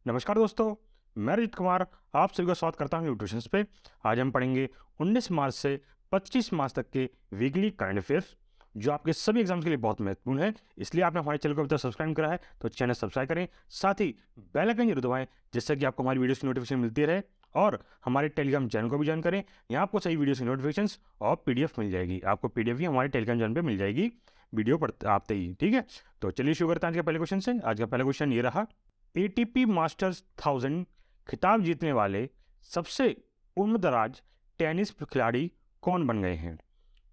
नमस्कार दोस्तों, मैं रजित कुमार आप सभी का स्वागत करता हूं न्यूट्रिशंस पे। आज हम पढ़ेंगे 19 मार्च से 25 मार्च तक के वीकली करंट अफेयर्स, जो आपके सभी एग्जाम्स के लिए बहुत महत्वपूर्ण है। इसलिए आपने हमारे चैनल को अभी तक सब्सक्राइब करा है तो चैनल सब्सक्राइब करें, साथ ही बेल आइकन जरूर दबाएं, जिससे कि आपको हमारी वीडियोस की नोटिफिकेशन मिलती रहे। और हमारे टेलीग्राम चैनल को भी ज्वाइन करें, यहाँ आपको सही वीडियोस की नोटिफिकेशन और पीडीएफ मिल जाएगी। आपको पीडीएफ भी हमारे टेलीग्राम चैनल पर मिल जाएगी वीडियो पढ़ते आते ही। ठीक है, तो चलिए शुरू करते हैं आज का पहले क्वेश्चन से। आज का पहला क्वेश्चन ये रहा, एटीपी मास्टर्स 1000 खिताब जीतने वाले सबसे उम्रदराज टेनिस खिलाड़ी कौन बन गए हैं?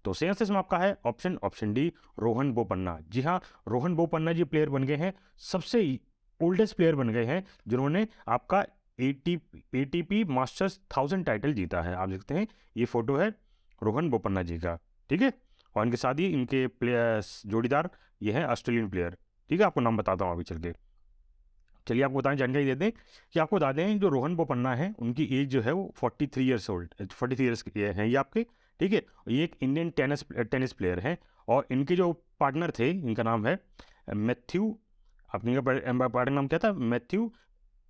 तो सही आंसर इसमें आपका है ऑप्शन डी, रोहन बोपन्ना। जी हाँ, रोहन बोपन्ना जी प्लेयर बन गए हैं, सबसे ओल्डेस्ट प्लेयर बन गए हैं जिन्होंने आपका एटीपी मास्टर्स 1000 टाइटल जीता है। आप देखते हैं ये फोटो है रोहन बोपन्ना जी का। ठीक है, और इनके साथ ही इनके प्लेयर्स जोड़ीदार ये हैं ऑस्ट्रेलियन प्लेयर। ठीक है, आपको नाम बताता हूँ अभी चल के। चलिए आपको बताएं, जानकारी दे दें कि आपको बता दें जो रोहन बोपन्ना है उनकी एज जो है वो 43 ईयर्स ओल्ड, 43 ईयर्स हैं ये आपके। ठीक है, ये एक इंडियन टेनिस प्लेयर हैं और इनके जो पार्टनर थे इनका नाम है मैथ्यू, अपने का पार्टनर नाम क्या था? Matthew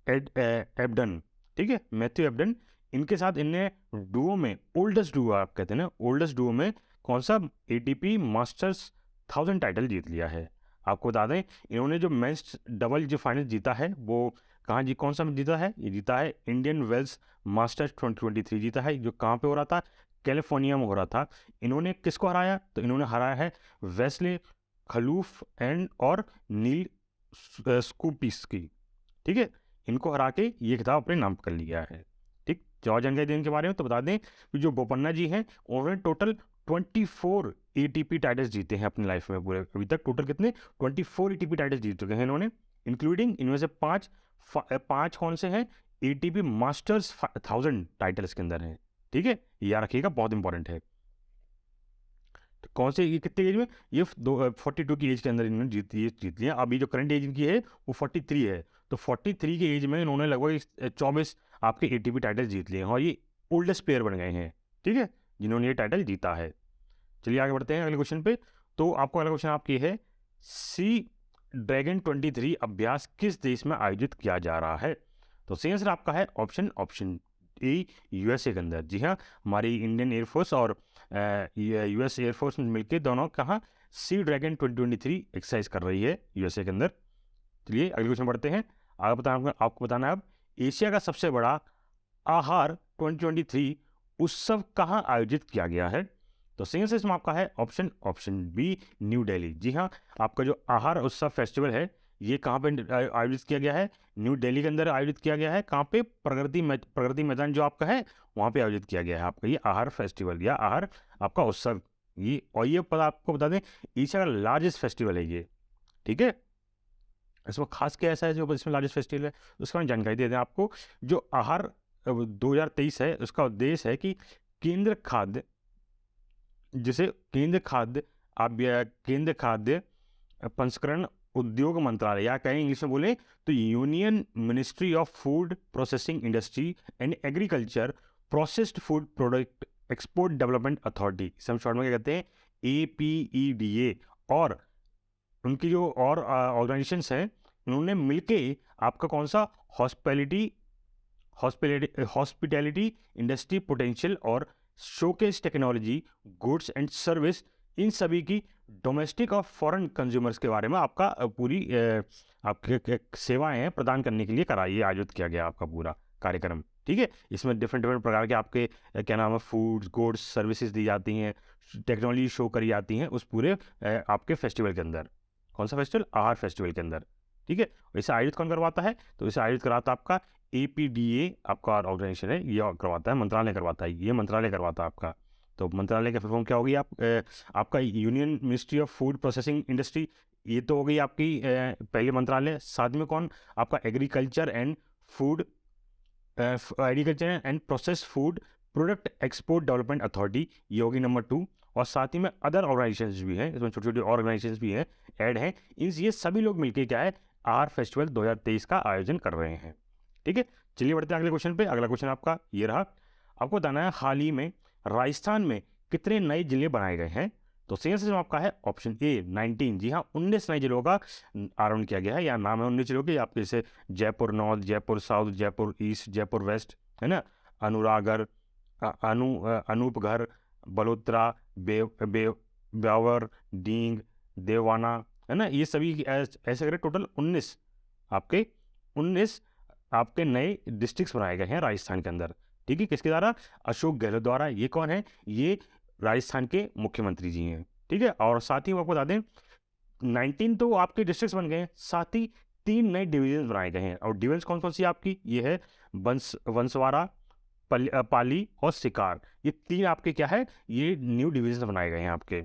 Ebden. ठीक है, मैथ्यू एबडन। इनके साथ इनने डुओ में, ओल्डेस्ट डुओ आप कहते हैं ना, ओल्डेस्ट डुओ में कौन सा एटीपी मास्टर्स 1000 टाइटल जीत लिया है। आपको बता दें इन्होंने जो मेंस डबल जो फाइनल जीता है वो कहाँ जी, कौन सा जीता है? ये जीता है इंडियन वेल्स मास्टर्स 2023 जीता है, जो कहाँ पे हो रहा था? कैलिफोर्निया में हो रहा था। इन्होंने किसको हराया? तो इन्होंने हराया है वेस्ले खलूफ एंड और नील स्कूपिस्की। ठीक है, इनको हरा के ये खिताब अपने नाम कर लिया है। ठीक, जो और जानकारी देने के बारे में तो बता दें कि जो बोपन्ना जी हैं उन्होंने टोटल 24 एटीपी टाइटल्स जीते हैं अपनी लाइफ में। पूरे अभी तक टोटल कितने? 24 एटीपी टाइटल्स जीत चुके हैं इन्होंने, इंक्लूडिंग इनमें से पाँच कौन से हैं? एटीपी मास्टर्स 1000 टाइटल्स के अंदर हैं। ठीक है, याद रखिएगा, बहुत इंपॉर्टेंट है। तो कौन से, ये कितने एज में? ये 42 की एज के अंदर इन्होंने जीत लिया। अभी जो करंट एज इनकी है वो 43 है, तो 43 की एज में इन्होंने लगभग 24 आपके एटीपी टाइटल जीत लिए हैं और ये ओल्डेस्ट प्लेयर बन गए हैं। ठीक है, जिन्होंने ये टाइटल जीता है। चलिए आगे बढ़ते हैं अगले क्वेश्चन पे। तो आपको अगला क्वेश्चन आपकी है, सी ड्रैगन 23 अभ्यास किस देश में आयोजित किया जा रहा है? तो सही आंसर आपका है ऑप्शन ए, यूएसए के अंदर। जी हाँ, हमारी इंडियन एयरफोर्स और यूएस एयरफोर्स मिलकर दोनों कहाँ सी ड्रैगन 2023 एक्सरसाइज कर रही है यूएसए के अंदर। चलिए अगले क्वेश्चन बढ़ते हैं। आपको बताना है अब, एशिया का सबसे बड़ा आहार 2023 उत्सव कहाँ आयोजित किया गया है? तो सही आंसर इसमें आपका है ऑप्शन बी, न्यू दिल्ली। जी हाँ, आपका जो आहार उत्सव फेस्टिवल है ये कहाँ पे आयोजित किया गया है? न्यू दिल्ली के अंदर आयोजित किया गया है। कहाँ पे? प्रगति मैदान जो आपका है वहाँ पे आयोजित किया गया है आपका ये आहार फेस्टिवल या आहार आपका उत्सव। ये और ये आपको बता दें एशिया का लार्जेस्ट फेस्टिवल है ये। ठीक है, इसमें खास क्या ऐसा है जो इसमें लार्जेस्ट फेस्टिवल है, उसका मैं जानकारी दे दें आपको। जो आहार 2023 है उसका उद्देश्य है कि केंद्र खाद्य, जिसे केंद्र खाद्य प्रसंस्करण उद्योग मंत्रालय या कहें इंग्लिश में बोले तो union ministry of food processing industry and agriculture processed food product export development authority, इसे हम शॉर्ट में क्या कहते हैं? APEDA। और उनकी जो और ऑर्गेनाइजेशंस हैं उन्होंने मिलके आपका कौन सा हॉस्पिटैलिटी इंडस्ट्री पोटेंशियल और showcase technology goods and service, इन सभी की डोमेस्टिक और फॉरेन कंज्यूमर्स के बारे में आपका पूरी आपके सेवाएं हैं प्रदान करने के लिए कराइए आयोजित किया गया आपका पूरा कार्यक्रम। ठीक है, इसमें डिफरेंट प्रकार के आपके क्या नाम है फूड्स गुड्स सर्विसेज दी जाती हैं, टेक्नोलॉजी शो करी जाती हैं उस पूरे आपके फेस्टिवल के अंदर। कौन सा फेस्टिवल? आहार फेस्टिवल के अंदर। ठीक है, इसे आयोजित कौन करवाता है? तो इसे आयोजित कराता आपका APDA आपका ऑर्गेनाइजेशन है, ये करवाता है, मंत्रालय करवाता है, ये मंत्रालय करवाता है आपका। तो मंत्रालय का फॉर्म क्या होगी आपका union ministry of food processing industry, ये तो हो गई आपकी पहले मंत्रालय। साथ में कौन? आपका agriculture and process food product export development authority, ये होगी नंबर 2। और साथ ही में अदर ऑर्गेनाइजेशंस भी हैं, इसमें छोटी छोटी ऑर्गेनाइजेशंस भी हैं ऐड हैं। ये सभी लोग मिलकर क्या है आहार फेस्टिवल 2023 का आयोजन कर रहे हैं। ठीक है, चलिए बढ़ते हैं अगले क्वेश्चन पे। अगला क्वेश्चन आपका ये रहा, आपको बताना है हाल ही में राजस्थान में कितने नए जिले बनाए गए हैं? तो सही आंसर आपका है ऑप्शन ए 19। जी हाँ, 19 नए जिलों का आवरण किया गया है। यहाँ नाम है 19 जिलों के, आपके जैसे Jaipur north, Jaipur south, Jaipur east, Jaipur west, है ना, अनुरागढ़, अनूपगढ़, बलोत्रा, ब्यावर, डींग, देवाना, है ना, ये सभी ऐसे करें टोटल 19 आपके 19 आपके नए डिस्ट्रिक्ट्स बनाए गए हैं राजस्थान के अंदर। ठीक है, किसके द्वारा? अशोक गहलोत द्वारा। ये कौन है? ये राजस्थान के मुख्यमंत्री जी हैं। ठीक है, और साथ ही आपको बता दें 19 तो आपके डिस्ट्रिक्ट्स बन गए हैं, साथ ही 3 नए डिवीजन बनाए गए हैं। और डिवीजन कौन कौन सी आपकी? ये है बंसवाड़ा, पाली और सिकार। ये 3 आपके क्या है, ये न्यू डिवीजन बनाए गए हैं आपके।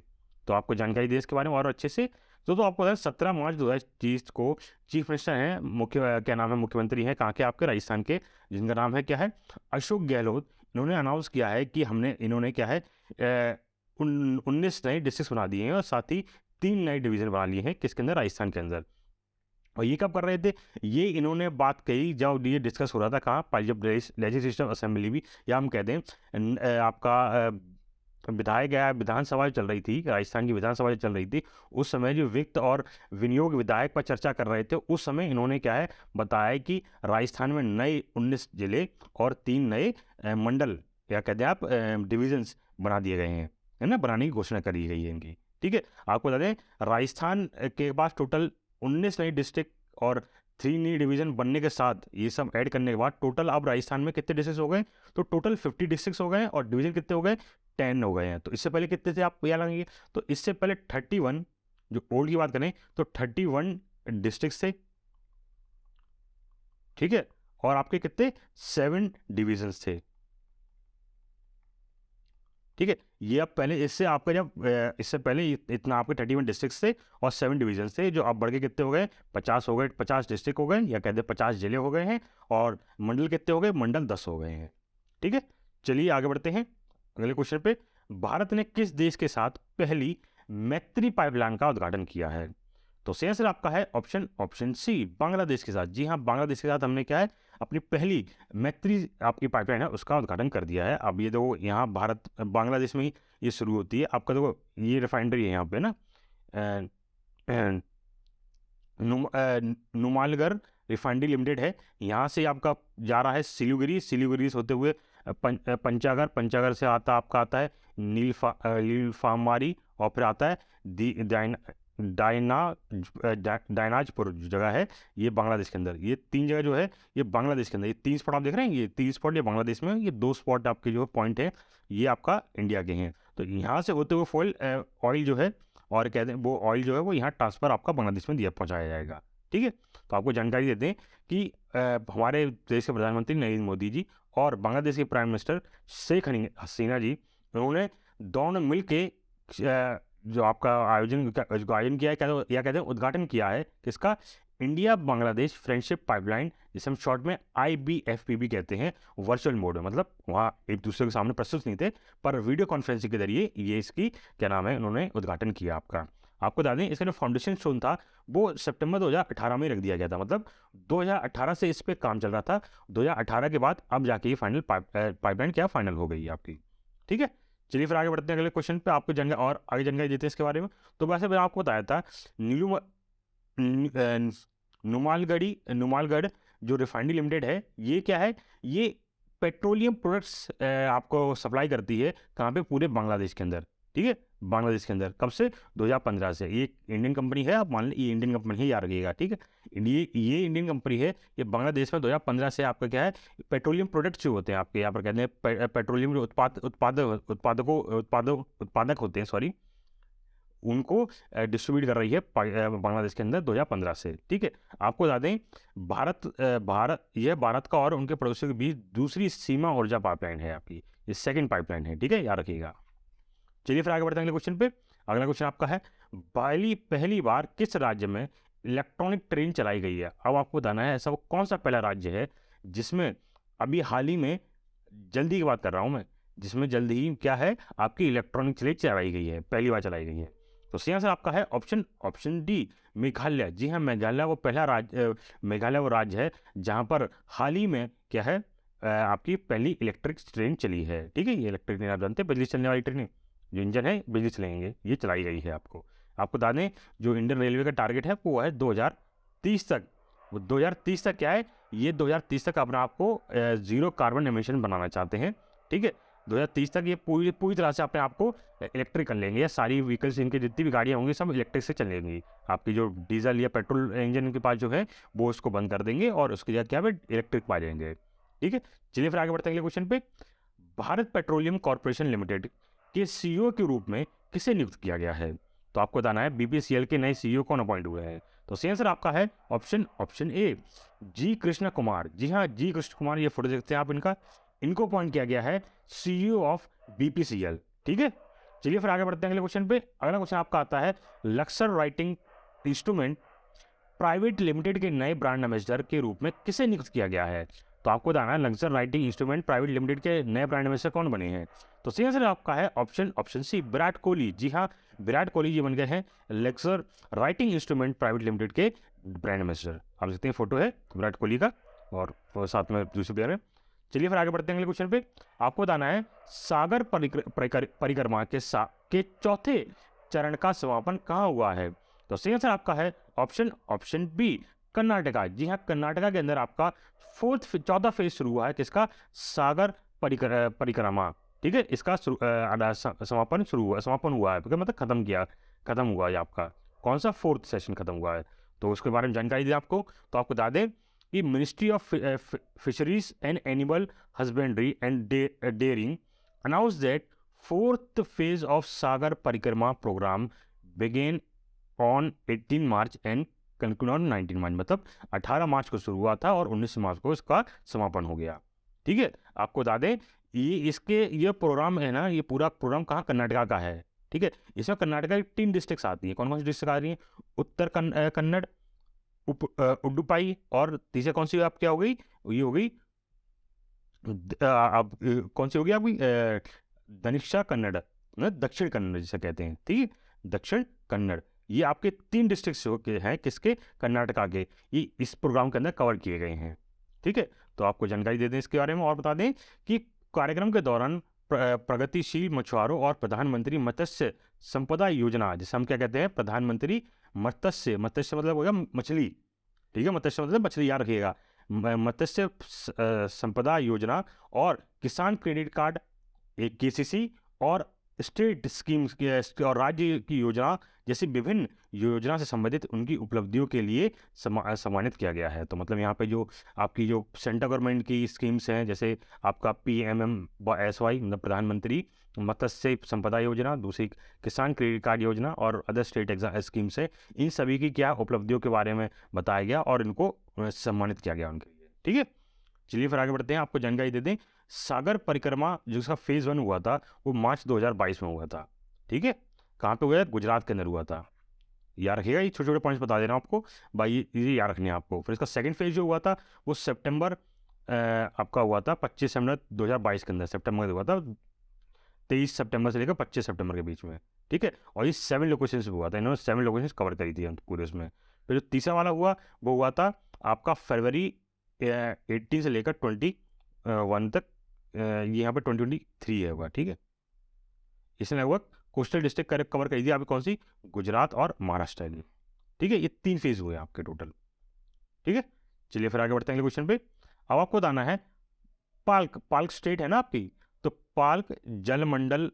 तो आपको जानकारी दे इसके बारे में और अच्छे से। तो आपको बता 17 मार्च 2023 को चीफ मिनिस्टर हैं, क्या नाम है, मुख्यमंत्री हैं कहाँ के? आपके राजस्थान के, जिनका नाम है क्या है? अशोक गहलोत। इन्होंने अनाउंस किया है कि इन्होंने क्या है 19 नए डिस्ट्रिक्ट बना दिए हैं और साथ ही 3 नए डिवीजन बना लिए हैं किसके अंदर? राजस्थान के अंदर। और ये कब कर रहे थे? ये इन्होंने बात कही जब ये डिस्कस हो रहा था कहाँ? पंजाब लेजिस्लेटिव असेंबली भी, या हम कहते हैं आपका विधायक विधानसभा चल रही थी, राजस्थान की विधानसभा चल रही थी, उस समय जो वित्त और विनियोग विधायक पर चर्चा कर रहे थे, उस समय इन्होंने क्या है बताया कि राजस्थान में नए 19 जिले और 3 नए मंडल, या कहते हैं आप डिविजन्स बना दिए गए हैं, है ना, बनाने की घोषणा करी गई है इनकी। ठीक है, आपको बता दें राजस्थान के पास टोटल 19 नई डिस्ट्रिक्ट और 3 नई डिवीजन बनने के साथ ये सब ऐड करने के बाद टोटल अब राजस्थान में कितने डिस्ट्रिक्ट हो गए? तो टोटल 50 डिस्ट्रिक्ट हो गए और डिवीजन कितने हो गए? 10 हो गए हैं। तो इससे पहले कितने थे आप याद लगाएंगे? तो इससे पहले 31, जो ओल्ड की बात करें तो 31 डिस्ट्रिक्ट थे। ठीक है, और आपके कितने? 7 डिविजन्स थे। ठीक है, ये अब पहले इससे आपका जब इससे पहले इतना आपके 31 डिस्ट्रिक्ट थे और 7 डिवीजन थे, जो अब बढ़ के कितने हो गए? 50 हो गए, 50 डिस्ट्रिक्ट हो गए, या कहते हैं 50 जिले हो गए हैं। और मंडल कितने हो गए? मंडल 10 हो गए हैं। ठीक है, चलिए आगे बढ़ते हैं अगले क्वेश्चन पे। भारत ने किस देश के साथ पहली मैत्री पाइपलाइन का उद्घाटन किया है? तो सही आंसर आपका है ऑप्शन सी, बांग्लादेश के साथ। जी हाँ, बांग्लादेश के साथ हमने क्या है अपनी पहली मैत्री आपकी पाइपलाइन है उसका उद्घाटन कर दिया है। अब ये देखो यहाँ भारत बांग्लादेश में ही ये शुरू होती है। आपका देखो ये रिफाइनरी है यहाँ पे ना, नुमालगढ़ रिफाइनरी लिमिटेड है। यहाँ से आपका जा रहा है सिलीगुड़ी, सिलीगुड़ी से होते हुए पंचागढ़ से आता है नीलफामारी, और फिर आता है डायनाजपुर जो जगह है, ये बांग्लादेश के अंदर। ये 3 जगह जो है ये बांग्लादेश के अंदर। ये 3 स्पॉट आप देख रहे हैं, ये 3 स्पॉट ये बांग्लादेश में, ये 2 स्पॉट आपके जो पॉइंट है ये आपका इंडिया के हैं। तो यहाँ से होते हुए ऑयल जो है, और कहते हैं वो ऑयल जो है वो यहाँ ट्रांसफ़र आपका बांग्लादेश में दिया पहुँचाया जाएगा। ठीक है, तो आपको जानकारी देते हैं कि हमारे देश के प्रधानमंत्री नरेंद्र मोदी जी और बांग्लादेश के प्राइम मिनिस्टर शेख हसीना जी, उन्होंने दोनों मिल के जो आपका आयोजन किया है, या कहते हैं उद्घाटन किया है किसका? इंडिया बांग्लादेश फ्रेंडशिप पाइपलाइन, जिसे हम शॉर्ट में IBFP भी कहते हैं, वर्चुअल मोड में। मतलब वहाँ एक दूसरे के सामने प्रस्तुत नहीं थे, पर वीडियो कॉन्फ्रेंसिंग के जरिए ये इसकी क्या नाम है उन्होंने उद्घाटन किया आपका। आपको बता दें इसका जो फाउंडेशन स्टोन था वो सितंबर 2018 में रख दिया गया था। मतलब 2018 से इस पर काम चल रहा था, 2018 के बाद अब जाके ये फाइनल पाइपलाइन क्या फाइनल हो गई आपकी। ठीक है, चलिए फिर आगे बढ़ते हैं अगले क्वेश्चन पे। आपको जानकारी और आगे जानकारी देते हैं इसके बारे में। तो वैसे मैंने आपको बताया था नुमालगढ़ जो रिफाइनरी लिमिटेड है, ये क्या है? ये पेट्रोलियम प्रोडक्ट्स आपको सप्लाई करती है कहाँ पे? पूरे बांग्लादेश के अंदर। ठीक है, बांग्लादेश के अंदर कब से? 2015 से। ये इंडियन कंपनी है, आप मान लें ये इंडियन कंपनी है, याद रखिएगा। ठीक है, ये इंडियन कंपनी है, ये बांग्लादेश में 2015 से आपका क्या है पेट्रोलियम प्रोडक्ट्स जो होते हैं आपके यहाँ पर कहते हैं पेट्रोलियम जो उत्पादक होते हैं, सॉरी, उनको डिस्ट्रीब्यूट कर रही है बांग्लादेश के अंदर 2015 से। ठीक है, आपको बता दें भारत का और उनके पड़ोसियों के बीच दूसरी सीमा ऊर्जा पाइपलाइन है आपकी, ये सेकंड पाइपलाइन है। ठीक है, याद रखिएगा। चलिए फिर आगे बढ़ते हैं अगले क्वेश्चन पे। अगला क्वेश्चन आपका है पहली बार किस राज्य में इलेक्ट्रॉनिक ट्रेन चलाई गई है? अब आपको बताना है ऐसा वो कौन सा पहला राज्य है जिसमें अभी हाल ही में, जल्दी की बात कर रहा हूँ मैं, जिसमें जल्दी ही क्या है आपकी इलेक्ट्रॉनिक ट्रेन चलाई गई है, पहली बार चलाई गई है। तो सही आंसर आपका है ऑप्शन डी, मेघालय। जी हाँ, मेघालय वो पहला राज्य, मेघालय वो राज्य है जहाँ पर हाल ही में क्या है आपकी पहली इलेक्ट्रिक ट्रेन चली है। ठीक है, ये इलेक्ट्रिक ट्रेन आप जानते हैं, बिजली चलने वाली ट्रेनें, जो इंजन है बिजली चलेंगे, ये चलाई गई है। आपको बता दें जो इंडियन रेलवे का टारगेट है वो है 2030 तक। वो 2030 तक क्या है, ये 2030 तक अपने आप को जीरो कार्बन एमिशन बनाना चाहते हैं। ठीक है, 2030 तक ये पूरी तरह से अपने आप को इलेक्ट्रिक कर लेंगे, या सारी व्हीकल्स इनकी जितनी भी गाड़ियाँ होंगी सब इलेक्ट्रिक से चलेंगी। आपकी जो डीजल या पेट्रोल इंजन के पास जो है वो उसको बंद कर देंगे और उसकी जगह क्या है इलेक्ट्रिक पा जाएंगे। ठीक है, चलिए फिर आगे बढ़ते हैं अगले क्वेश्चन पे। भारत पेट्रोलियम कॉर्पोरेशन लिमिटेड के सीईओ के रूप में किसे नियुक्त किया गया है? तो आपको बताना है बीपीसीएल के नए सीईओ कौन अपॉइंट हुए हैं। तो सही आंसर आपका है ऑप्शन ए जी कृष्ण कुमार। जी हाँ, जी कृष्ण कुमार, ये फोटो देखते हैं आप इनको अपॉइंट किया गया है सीईओ ऑफ बीपीसीएल। ठीक है, चलिए फिर आगे बढ़ते हैं अगले क्वेश्चन पे। अगला क्वेश्चन आपका आता है Laksar writing instrument private limited के नए ब्रांड एम्बेसडर के रूप में किसे नियुक्त किया गया है? तो आपको बताना है Laksar writing instrument private limited के नए ब्रांड एम्बेसडर कौन बने हैं। तो सही आंसर आपका है ऑप्शन सी विराट कोहली। जी हाँ, विराट कोहली जी बन गए हैं Laksar writing instrument private limited के ब्रांड एम्बेसडर। आप देखते हैं फोटो है विराट कोहली का और साथ में दूसरे प्लेयर है। चलिए फिर आगे बढ़ते हैं अगले क्वेश्चन पे। आपको बताना है सागर परिक्रमा के चौथे चरण का समापन कहाँ हुआ है? तो सही आंसर आपका है ऑप्शन बी कर्नाटका। जी हाँ, कर्नाटका के अंदर आपका चौथा फेज शुरू हुआ है किसका, सागर परिक्रमा। ठीक है, इसका समापन हुआ है, मतलब खत्म हुआ है आपका। कौन सा फोर्थ सेशन खत्म हुआ है, तो उसके बारे में जानकारी दी आपको। तो आपको बता दें कि ministry of fisheries and animal husbandry and dairying announce that fourth phase of Sagar Parikrama program begin on 18 March and conclude on 19 March. मतलब 18 मार्च को शुरू हुआ था और 19 मार्च को इसका समापन हो गया। ठीक है, आपको बता दें ये प्रोग्राम है ना, ये पूरा प्रोग्राम कहाँ, कर्नाटका का है। ठीक है, इसमें कर्नाटका की 3 डिस्ट्रिक्ट्स आती हैं। कौन कौन सी डिस्ट्रिक्ट आ रही हैं? उत्तर कन्नड़, उडुपाई, और तीसरे कौन सी आप क्या हो गई, ये हो गई अब कौन सी होगी आपकी दनिक्षा कन्नड़, दक्षिण कन्नड़ जिसे कहते हैं। ठीक है, दक्षिण कन्नड़, ये आपके 3 डिस्ट्रिक्ट हैं किसके, कर्नाटका के, ये इस प्रोग्राम के अंदर कवर किए गए हैं। ठीक है, तो आपको जानकारी दे दें इसके बारे में और बता दें कि कार्यक्रम के दौरान प्रगतिशील मछुआरों और प्रधानमंत्री मत्स्य संपदा योजना, जिसे हम क्या कहते हैं, प्रधानमंत्री मत्स्य मतलब हो गया मछली। ठीक है, मत्स्य मतलब मछली याद रखिएगा, मत्स्य संपदा योजना और किसान क्रेडिट कार्ड, एक केसीसी और स्टेट स्कीम्स और राज्य की योजना जैसी विभिन्न योजना से संबंधित उनकी उपलब्धियों के लिए सम्मानित किया गया है। तो मतलब यहाँ पे जो आपकी जो सेंट्रल गवर्नमेंट की स्कीम्स हैं, जैसे आपका PMMSY मतलब प्रधानमंत्री मत्स्य संपदा योजना, दूसरी किसान क्रेडिट कार्ड योजना और अदर स्टेट स्कीम्स है, इन सभी की क्या उपलब्धियों के बारे में बताया गया और इनको सम्मानित किया गया उनके लिए। ठीक है, चलिए फिर आगे बढ़ते हैं। आपको जानकारी दे दें सागर परिक्रमा जिसका फेज़ 1 हुआ था वो मार्च 2022 में हुआ था। ठीक है, कहाँ पे हुआ है, गुजरात के अंदर हुआ था। याद रखिएगा, ये छोटे छोटे पॉइंट्स बता दे रहा हूँ आपको भाई, ये याद रखने हैं आपको। फिर इसका सेकंड फेज जो हुआ था वो सितंबर आपका हुआ था 25 सितंबर 2022 के अंदर, सितंबर में हुआ था 23 सितंबर से लेकर 25 सितंबर के बीच में। ठीक है, और ये 7 लोकेशन से हुआ था, इन्होंने 7 लोकेशन कवर करी थी पूरे उसमें। फिर जो तीसरा वाला हुआ वो हुआ था आपका फरवरी 18 से लेकर 21 तक, ये यहाँ पे 2023 है हुआ। ठीक है, इसने लगभग कोस्टल डिस्ट्रिक्ट कवर कर दी आपकी, कौन सी, गुजरात और महाराष्ट्र की। ठीक है, ये 3 फेज हुए आपके टोटल। ठीक है, चलिए फिर आगे बढ़ते हैं अगले क्वेश्चन पे। अब आपको बताना है पाल्क स्टेट है ना आपकी, तो पाल्क जलमंडल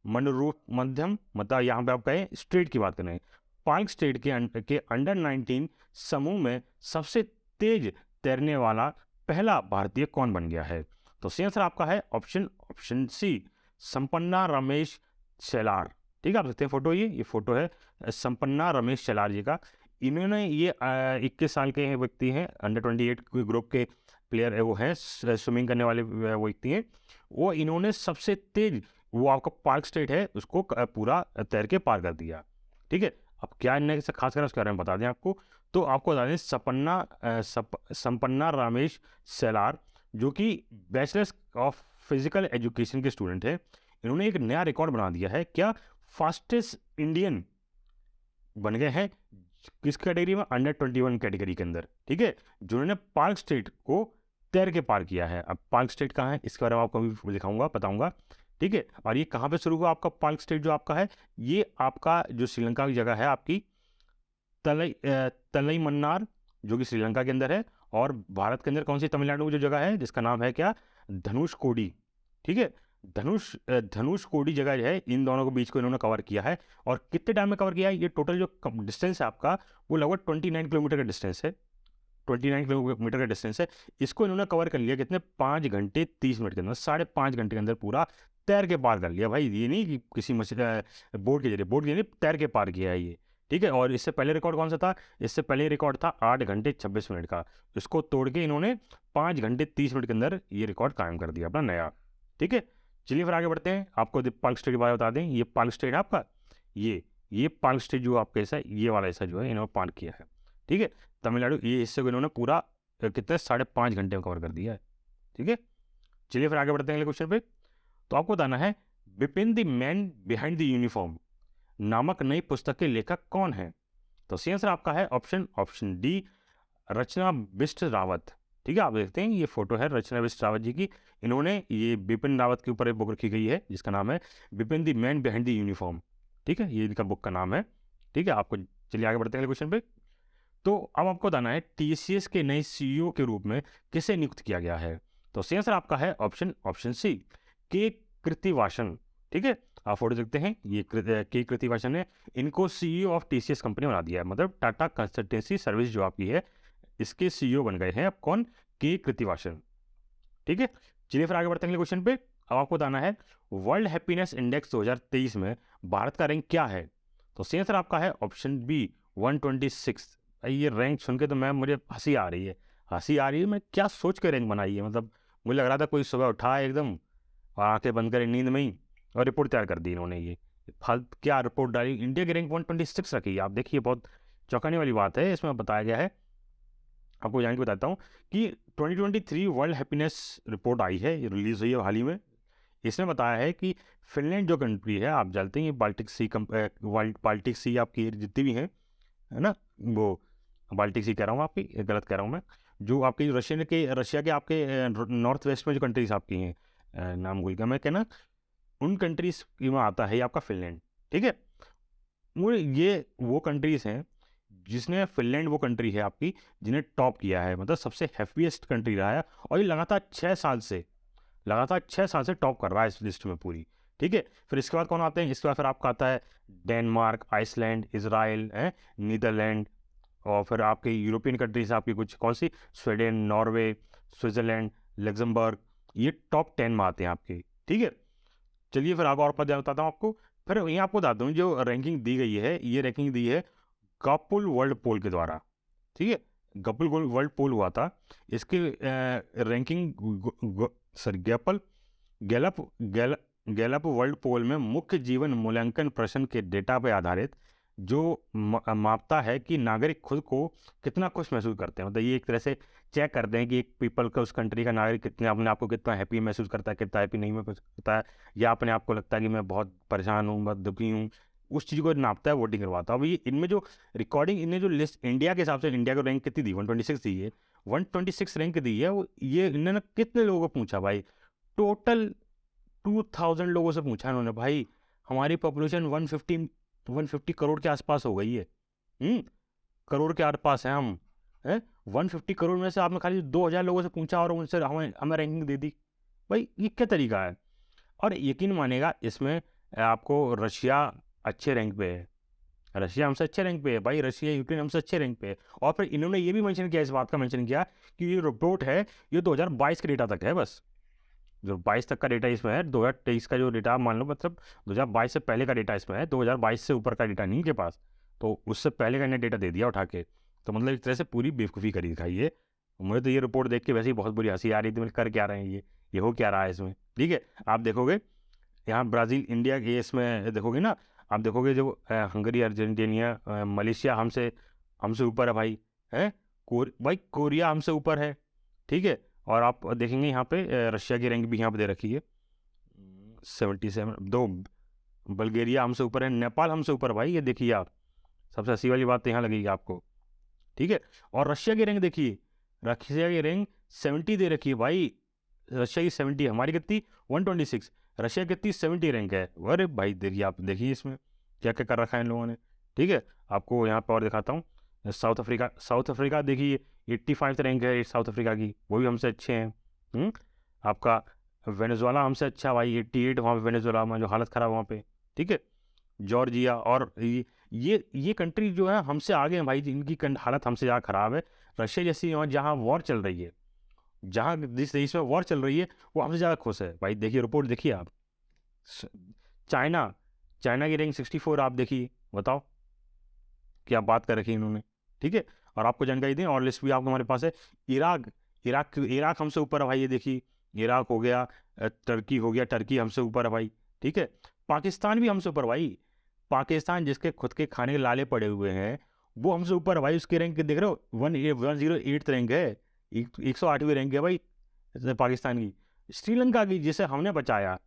मंडरूप मध्यम, मतलब यहाँ पे आप कहें स्टेट की बात कर रहे हैं। पाल्क स्टेट के अंडर 19 समूह में सबसे तेज तैरने वाला पहला भारतीय कौन बन गया है? तो सही आंसर आपका है ऑप्शन सी संपन्ना रमेश शेलार। ठीक है, आप देखते हैं फोटो, ये फोटो है संपन्ना रमेश शेलार जी का। इन्होंने ये 21 साल के व्यक्ति हैं, अंडर 28 ग्रुप के प्लेयर है, वो हैं स्विमिंग करने वाले वो व्यक्ति हैं। वो इन्होंने सबसे तेज, वो आपका पार्क स्टेट है उसको पूरा तैर के पार कर दिया। ठीक है, अब क्या इनने से खास कर उसके बारे में बता दें आपको। तो आपको बता दें संपन्ना रमेश शेलार जो कि बैचलर्स ऑफ फिजिकल एजुकेशन के स्टूडेंट है, इन्होंने एक नया रिकॉर्ड बना दिया है। क्या, फास्टेस्ट इंडियन बन गए हैं किस कैटेगरी में, अंडर 21 कैटेगरी के अंदर। ठीक है, जिन्होंने पार्क स्टेट को तैर के पार किया है। अब पार्क स्टेट कहाँ है इसके बारे में आपको भी दिखाऊंगा, बताऊंगा। ठीक है। और ये कहाँ पे शुरू हुआ आपका पाल्क स्ट्रेट जो आपका है, ये आपका जो श्रीलंका की जगह है आपकी तलई मन्नार, जो कि श्रीलंका के अंदर है। और भारत के अंदर कौन सी, तमिलनाडु में जो जगह है जिसका नाम है क्या, धनुषकोडी। ठीक है, धनुषकोडी जगह जो है, इन दोनों के बीच को इन्होंने कवर किया है। और कितने टाइम में कवर किया है, ये टोटल जो डिस्टेंस है आपका वो लगभग 29 किलोमीटर का डिस्टेंस है, 29 किलोमीटर का डिस्टेंस है। इसको इन्होंने कवर कर लिया कितने, 5 घंटे 30 मिनट के अंदर, 5.5 घंटे के अंदर पूरा तैर के पार कर लिया भाई। ये नहीं कि किसी बोट के जरिए तैर के पार किया है ये। ठीक है, और इससे पहले रिकॉर्ड कौन सा था, इससे पहले रिकॉर्ड था 8 घंटे 26 मिनट का। इसको तोड़ के इन्होंने 5 घंटे 30 मिनट के अंदर ये रिकॉर्ड कायम कर दिया अपना नया। ठीक है, चलिए फिर आगे बढ़ते हैं। आपको पाल्क स्ट्रेट के बारे में बता दें, ये पाल्क स्ट्रेट है आपका, ये पाल्क स्ट्रेट जो आपका ऐसा, ये वाला ऐसा जो है इन्होंने पार किया है। ठीक है, तमिलनाडु ये हिस्से को इन्होंने पूरा कितने 5.5 घंटे में कवर कर दिया है। ठीक है, चलिए फिर आगे बढ़ते हैं अगले क्वेश्चन पे। तो आपको बताना है Bipin the man behind the uniform नामक नई पुस्तक के लेखक कौन है। तो सही आंसर आपका है ऑप्शन डी, रचना बिष्ट रावत। ठीक है, आप देखते हैं ये फोटो है रचना बिष्ट रावत जी की। इन्होंने ये बिपिन रावत के ऊपर एक बुक रखी गई है जिसका नाम है Bipin the man behind the uniform. ठीक है, ये इनका बुक का नाम है। ठीक है, आपको चलिए आगे बढ़ते हैं अगले क्वेश्चन पे। तो अब आपको बताना है टीसीएस के नए सीईओ के रूप में किसे नियुक्त किया गया है। तो सही आंसर आपका है ऑप्शन सी, के कृतिवासन। ठीक है, आप फोटो देखते हैं, ये के कृतिवासन है, इनको सीईओ ऑफ टीसीएस कंपनी बना दिया है, मतलब टाटा कंसल्टेंसी सर्विस जो आपकी है इसके सीईओ बन गए हैं अब कौन, के कृतिवासन। ठीक है, चलिए फिर आगे बढ़ते हैं अगले क्वेश्चन पे। अब आपको बताना है वर्ल्ड हैप्पीनेस इंडेक्स 2023 में भारत का रैंक क्या है। तो सही आंसर आपका है ऑप्शन बी, 126। ये रैंक सुन के तो मुझे हंसी आ रही है। मैं क्या सोच के रैंक बनाई है, मतलब मुझे लग रहा था कोई सुबह उठा एकदम और आंखें बंद करे नींद में ही और रिपोर्ट तैयार कर दी इन्होंने। ये फालतू क्या रिपोर्ट डाली, इंडिया की रैंक 126 रखी है। आप देखिए बहुत चौंकाने वाली बात है, इसमें बताया गया है, आपको जान के बताता हूँ कि 2023 वर्ल्ड हैप्पीनेस रिपोर्ट आई है, ये रिलीज़ हुई है हाल ही में। इसमें बताया है कि फिनलैंड जो कंट्री है, आप जानते हैं ये बाल्टिक सी आपकी जितनी भी हैं, है ना, वो बाल्टिक सी कह रहा हूँ आपकी, गलत कह रहा हूँ मैं, जो आपकी रशिया के आपके नॉर्थ वेस्ट में जो कंट्रीज आपकी हैं, नाम भूल गया मैं कहना, उन कंट्रीज में आता है आपका फिनलैंड। ठीक है, वो कंट्रीज हैं जिसने, फिनलैंड वो कंट्री है आपकी जिन्हें टॉप किया है, मतलब सबसे हैप्पीएस्ट कंट्री रहा है। और ये लगातार 6 साल से टॉप कर रहा है इस लिस्ट में पूरी। ठीक है, फिर इसके बाद कौन आते हैं, इसके बाद फिर आपका आता है डेनमार्क, आइसलैंड, इजराइल, नीदरलैंड, और फिर आपके यूरोपियन कंट्रीज आपकी कुछ कौन सी, स्वीडन, नॉर्वे, स्विट्जरलैंड, लग्जमबर्ग, ये टॉप 10 में आते हैं आपके। ठीक है, चलिए फिर आगे और बताता हूँ आपको। फिर यहाँ आपको बताता हूँ जो रैंकिंग दी गई है, ये रैंकिंग दी है गपुल वर्ल्ड पोल के द्वारा। ठीक है, गपुल वर्ल्ड पोल हुआ था, इसकी रैंकिंग गैलप वर्ल्ड पोल में मुख्य जीवन मूल्यांकन प्रश्न के डेटा पर आधारित जो मापता है कि नागरिक खुद को कितना खुश महसूस करते हैं, मतलब ये एक तरह से चेक करते हैं कि एक पीपल का, उस कंट्री का नागरिक कितने अपने आप को कितना हैप्पी महसूस करता है, कितना हैप्पी नहीं महसूस करता है, या अपने आप को लगता है कि मैं बहुत परेशान हूँ, बहुत दुखी हूँ, उस चीज़ को नापता है, वोटिंग करवाता है। अब ये इनमें जो रिकॉर्डिंग, इनने जो लिस्ट इंडिया के हिसाब से, इंडिया को रैंक कितनी दी, 126 दी है, 126 रैंक दी है वो। ये इन्होंने कितने लोगों को पूछा भाई, टोटल 2000 लोगों से पूछा इन्होंने भाई। हमारी पॉपुलेशन 150 करोड़ के आसपास हो गई है, करोड़ के आसपास है हम, 150 करोड़ में से आपने खाली 2000 लोगों से पूछा और उनसे हमें रैंकिंग दे दी भाई, ये क्या तरीका है। और यकीन मानेगा इसमें आपको रशिया अच्छे रैंक पे है, रशिया हमसे अच्छे रैंक पे है भाई, रशिया यूक्रेन हमसे अच्छे रैंक पे है। और फिर इन्होंने ये भी मेंशन किया, इस बात का मेंशन किया कि ये रिपोर्ट है ये 2022 के डेटा तक है, बस जो 22 तक का डेटा इसमें है, 2023 का जो डेटा मान लो, मतलब 2022 से पहले का डेटा इसमें है, 2022 से ऊपर का डेटा नहीं के पास, तो उससे पहले का इन्हें डेटा दे दिया उठा के। तो मतलब एक तरह से पूरी बेवकूफ़ी करी दिखाई है। मुझे तो ये रिपोर्ट देख के वैसे ही बहुत बुरी हंसी आ रही थी, मैं कर क्या रहे हैं ये हो क्या रहा है इसमें। ठीक है, आप देखोगे यहाँ ब्राज़ील, इंडिया के इसमें देखोगे ना, आप देखोगे जो हंगरी, अर्जेंटीना, मलेशिया हमसे ऊपर है भाई, है भाई कोरिया हमसे ऊपर है। ठीक है, और आप देखेंगे यहाँ पे रशिया की रैंक भी यहाँ पे दे रखी है 77, दो बल्गेरिया हमसे ऊपर है, नेपाल हमसे ऊपर भाई, ये देखिए आप, सबसे हंसी वाली बात तो यहाँ लगेगी आपको। ठीक है, और रशिया की रैंक देखिए, रशिया की रैंक 70 दे रखी है भाई, रशिया की 70, हमारी कितनी 126, रशिया कितनी 70 रैंक है। अरे भाई देखिए, आप देखिए इसमें क्या क्या कर रखा है इन लोगों ने। ठीक है, आपको यहाँ पर और दिखाता हूँ। साउथ अफ्रीका देखिए 85 रैंक है साउथ अफ्रीका की, वो भी हमसे अच्छे हैं। आपका वेनेजुएला हमसे अच्छा भाई 88 वहाँ पे, वेनेजुएला में जो हालत ख़राब वहाँ पे। ठीक है, जॉर्जिया और ये कंट्री जो है हमसे आगे हैं भाई, इनकी हालत हमसे ज़्यादा ख़राब है। रशिया जैसी जहाँ वॉर चल रही है, जहाँ जिस देश में वॉर चल रही है, वो हमसे ज़्यादा खुश है भाई। देखिए रिपोर्ट देखिए आप। स- चाइना चाइना की रैंक 64, आप देखिए, बताओ क्या बात कर रखी है इन्होंने। ठीक है, और आपको जानकारी दें और लिस्ट भी आपको हमारे पास है। इराक इराक हमसे ऊपर है भाई, ये देखिए इराक हो गया, टर्की हो गया, टर्की हमसे ऊपर है भाई। ठीक है, पाकिस्तान भी हमसे ऊपर भाई। पाकिस्तान जिसके खुद के खाने के लाले पड़े हुए हैं, वो हमसे ऊपर है भाई। उसकी रैंक देख रहे हो, 108 रैंक है, 108वीं रैंक है भाई पाकिस्तान की। श्रीलंका की, जिसे हमने बचाया,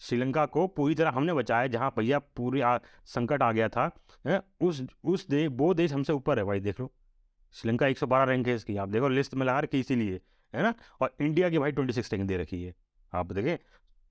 श्रीलंका को पूरी तरह हमने बचाया, जहाँ भैया पूरी संकट आ गया था, वो देश हमसे ऊपर है भाई, देख लो। श्रीलंका 112 रैंक है इसकी, आप देखो लिस्ट में लगा रखी इसीलिए, है ना। और इंडिया की भाई 26 रैंक दे रखी है, आप देखें।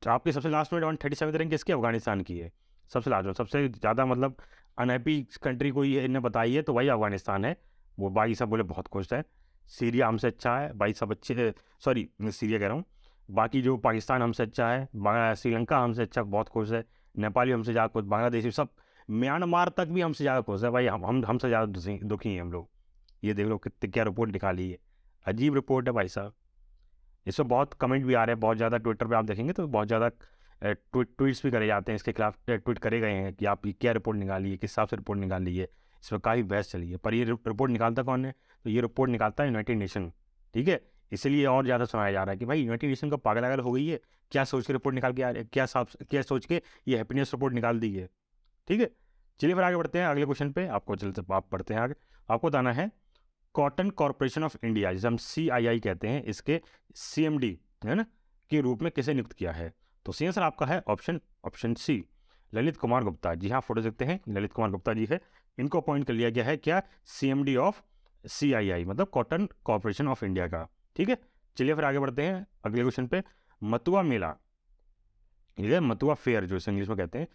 तो आपकी सबसे लास्ट में 137 रैंक किसकी, अफगानिस्तान की है। सबसे लास्ट में सबसे ज़्यादा मतलब अनहैप्पी कंट्री कोई इन्हें बताई है तो भाई अफगानिस्तान है। वो भाई सब बोले बहुत खुश है। सीरिया हमसे अच्छा है भाई, सब अच्छे, सॉरी सीरिया कह रहा हूँ। बाकी जो पाकिस्तान हमसे अच्छा है, श्रीलंका हमसे अच्छा, बहुत खुश है। नेपाली हमसे ज़्यादा खुश, बांग्लादेशी सब, म्यांमार तक भी हमसे ज़्यादा खुश है भाई। हम हमसे ज़्यादा दुखी हैं हम लोग। ये देख लो कितने क्या रिपोर्ट निकाली है, अजीब रिपोर्ट है भाई साहब। इसमें बहुत कमेंट भी आ रहे हैं, बहुत ज़्यादा ट्विटर पे आप देखेंगे तो बहुत ज़्यादा ट्वीट्स भी करे जाते हैं इसके खिलाफ, ट्वीट करे गए हैं कि आप ये क्या रिपोर्ट निकाली है, किस हिसाब से रिपोर्ट निकाली है। इसमें काफ़ी बहस चली है, पर ये रिपोर्ट निकालता कौन है, तो ये रिपोर्ट निकालता है यूनाइटेड नेशन। ठीक है, इसलिए और ज़्यादा सुनाया जा रहा है कि भाई यूनाइटेड नेशन का पागल अगल हो गई है, क्या सोच के रिपोर्ट निकाल के आ रहे हैं, क्या सोच के ये हैप्पीनेस रिपोर्ट निकाल दी है। ठीक है, चलिए फिर आगे बढ़ते हैं अगले क्वेश्चन पे। आपको चलते आप पढ़ते हैं आगे। आपको बताना है कॉटन कॉरपोरेशन ऑफ इंडिया, जिसे हम CII कहते हैं, इसके CMD है ना के रूप में किसे नियुक्त किया है। तो सी आंसर आपका है ऑप्शन सी, ललित कुमार गुप्ता। जी हाँ, फोटो देखते हैं, ललित कुमार गुप्ता जी है। इनको अपॉइंट कर लिया गया है क्या, CMD ऑफ CII, मतलब कॉटन कॉरपोरेशन ऑफ इंडिया का। ठीक है, चलिए फिर आगे बढ़ते हैं अगले क्वेश्चन पे। मतुआ मेला, ये मतुआ फेयर जो इसे इंग्लिश में कहते हैं,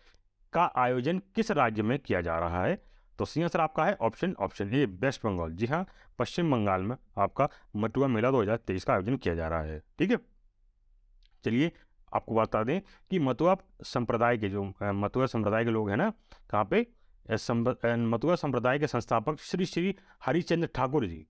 का आयोजन किस राज्य में किया जा रहा है। तो सी आंसर आपका है ऑप्शन ए, वेस्ट बंगाल। जी हाँ, पश्चिम बंगाल में आपका मटुआ मेला 2023 का आयोजन किया जा रहा है। ठीक है, चलिए आपको बता दें कि मटुआ संप्रदाय के मटुआ संप्रदाय के लोग हैं ना, कहाँ पे, मटुआ संप्रदाय के संस्थापक श्री श्री हरिश्चंद्र ठाकुर जी।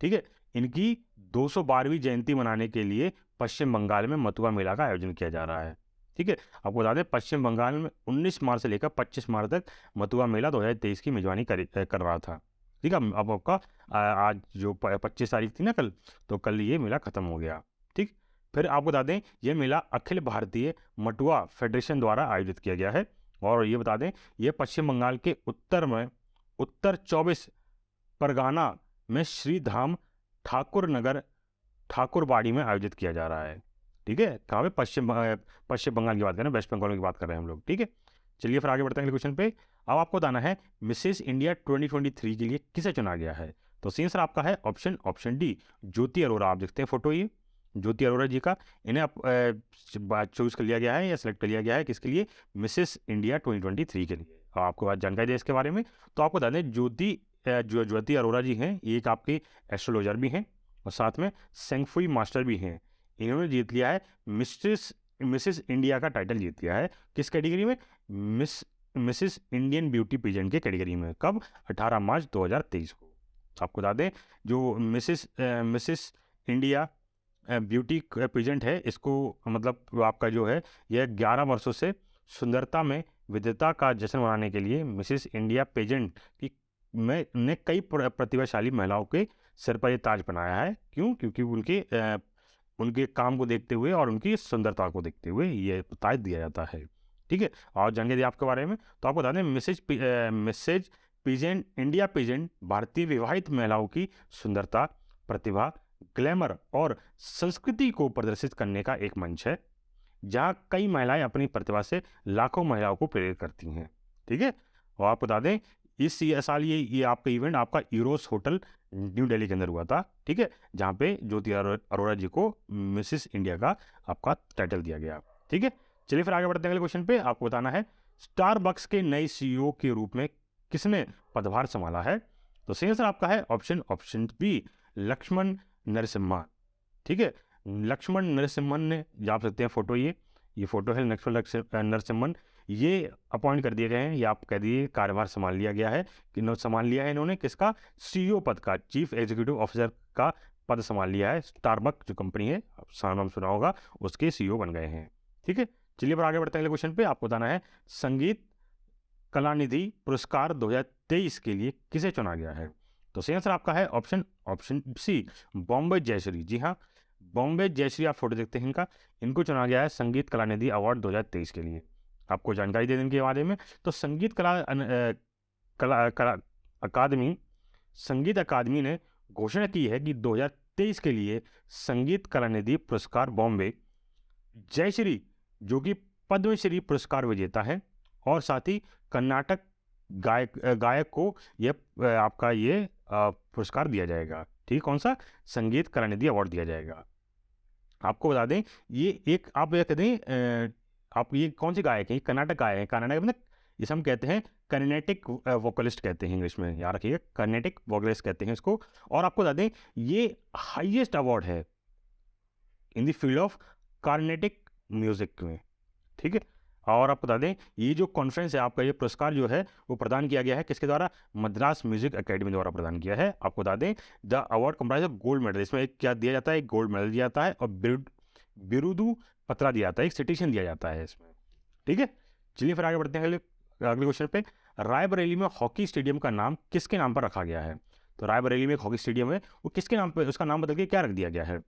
ठीक है, इनकी 212वीं जयंती मनाने के लिए पश्चिम बंगाल में मटुआ मेला का आयोजन किया जा रहा है। ठीक है, आपको बता दें पश्चिम बंगाल में 19 मार्च से लेकर 25 मार्च तक मटुआ मेला 2023 की मेजबानी कर रहा था। ठीक है, अब आपका आज जो 25 तारीख थी ना कल, तो कल ये मेला खत्म हो गया। ठीक, फिर आपको बता दें ये मेला अखिल भारतीय मटुआ फेडरेशन द्वारा आयोजित किया गया है। और ये बता दें ये पश्चिम बंगाल के उत्तर 24 परगना में श्री धाम ठाकुर नगर ठाकुरबाड़ी में आयोजित किया जा रहा है। ठीक है, कहाँ पे, पश्चिम बंगाल की बात करें, वेस्ट बंगाल की बात कर रहे हैं हम लोग। ठीक है, चलिए फिर आगे बढ़ते हैं अगले क्वेश्चन पे। अब आपको बताना है मिसेस इंडिया 2023 के लिए किसे चुना गया है। तो सी आंसर आपका है ऑप्शन डी, ज्योति अरोरा। आप देखते हैं फोटो, ये ज्योति अरोरा जी का, इन्हें चूज कर लिया गया है या सिलेक्ट कर लिया गया है किसके लिए, मिसेस इंडिया 2023 के लिए। और आपको बात जानकारी दे इसके बारे में, तो आपको बता दें ज्योति अरोरा जी हैं, एक आपके एस्ट्रोलॉजर भी हैं और साथ में सेंगफुई मास्टर भी हैं। इन्होंने जीत लिया है मिसेस इंडिया का टाइटल जीत लिया है, किस कैटेगरी में, मिसेस इंडियन ब्यूटी पेजेंट के कैटेगरी में। कब, 18 मार्च 2023 को। आपको बता दें जो मिसेस इंडिया ब्यूटी पेजेंट है, इसको मतलब आपका जो है यह 11 वर्षों से सुंदरता में विविधता का जश्न मनाने के लिए मिसेस इंडिया पेजेंट की ने कई प्रतिभाशाली महिलाओं के सिर पर ये ताज पहनाया है। क्यों, क्योंकि उनके काम को देखते हुए और उनकी सुंदरता को देखते हुए ये ताज दिया जाता है। ठीक है, और जानकारी आपके बारे में, तो आपको बता दें मिसेज पीजेंट इंडिया पेजेंट भारतीय विवाहित महिलाओं की सुंदरता, प्रतिभा, ग्लैमर और संस्कृति को प्रदर्शित करने का एक मंच है, जहां कई महिलाएं अपनी प्रतिभा से लाखों महिलाओं को प्रेरित करती हैं। ठीक है, और आपको बता दें इस साल ये आपका इवेंट आपका यूरोस होटल न्यू दिल्ली के अंदर हुआ था। ठीक है, जहाँ पे ज्योति अरोरा जी को मिसेस इंडिया का आपका टाइटल दिया गया। ठीक है, चलिए फिर आगे बढ़ते हैं अगले क्वेश्चन पे। आपको बताना है स्टारबक्स के नए सीईओ के रूप में किसने पदभार संभाला है। तो सही आंसर आपका है ऑप्शन बी, लक्ष्मण नरसिम्हा। ठीक है, लक्ष्मण नरसिम्हन ने, आप सकते हैं फोटो, ये फोटो है लक्ष्मण नरसिम्हन, ये अपॉइंट कर दिए गए हैं, या आप कह दीजिए कार्यभार संभाल लिया गया है कि संभाल लिया है इन्होंने किसका, सीईओ पद का, चीफ एग्जीक्यूटिव ऑफिसर का पद संभाल लिया है। स्टारबक जो कंपनी है, नाम सुना होगा, उसके सीईओ बन गए हैं। ठीक है, चलिए पर आगे बढ़ते हैं अगले क्वेश्चन पे। आपको बताना है संगीत कलानिधि पुरस्कार 2023 के लिए किसे चुना गया है। तो सही आंसर आपका है ऑप्शन सी, बॉम्बे जयश्री। जी हाँ, बॉम्बे जयश्री, आप फोटो देखते हैं इनका, इनको चुना गया है संगीत कलानिधि अवार्ड 2023 के लिए। आपको जानकारी दे दें इनके बारे में। तो संगीत अकादमी, संगीत अकादमी ने घोषणा की है कि 2023 के लिए संगीत कलानिधि पुरस्कार बॉम्बे जयश्री, जो कि पद्मश्री पुरस्कार विजेता है, और साथ ही कर्नाटक गायक को आपका ये पुरस्कार दिया जाएगा। ठीक, कौन सा, संगीत कलानिधि अवार्ड दिया जाएगा। आपको बता दें ये एक, आप ये कह दें आप ये कौन से गायक हैं, कर्नाटक गायक हैं। कर्नाटक मतलब जिसे हम कहते हैं कर्नेटिक वोकलिस्ट कहते हैं इंग्लिश में, याद रखिएगा, कर्नेटिक वोकलिस्ट कहते हैं इसको। और आपको बता दें ये हाईएस्ट अवार्ड है in the field of Carnatic music में। ठीक है, और आपको बता दें ये जो कॉन्फ्रेंस है आपका, ये पुरस्कार जो है वो प्रदान किया गया है किसके द्वारा, मद्रास म्यूजिक एकेडमी द्वारा प्रदान किया है। आपको बता दें the award comprise of gold medal, इसमें एक क्या दिया जाता है, एक गोल्ड मेडल दिया जाता है, और बिरुदु पत्रा दिया जाता है, एक सिटीशन दिया जाता है इसमें। ठीक है, चलिए फिर आगे बढ़ते हैं अगले क्वेश्चन पे। रायबरेली में हॉकी स्टेडियम का नाम किसके नाम पर रखा गया है। तो रायबरेली में एक हॉकी स्टेडियम है, वो किसके नाम पर, उसका नाम बदल के क्या रख दिया गया है।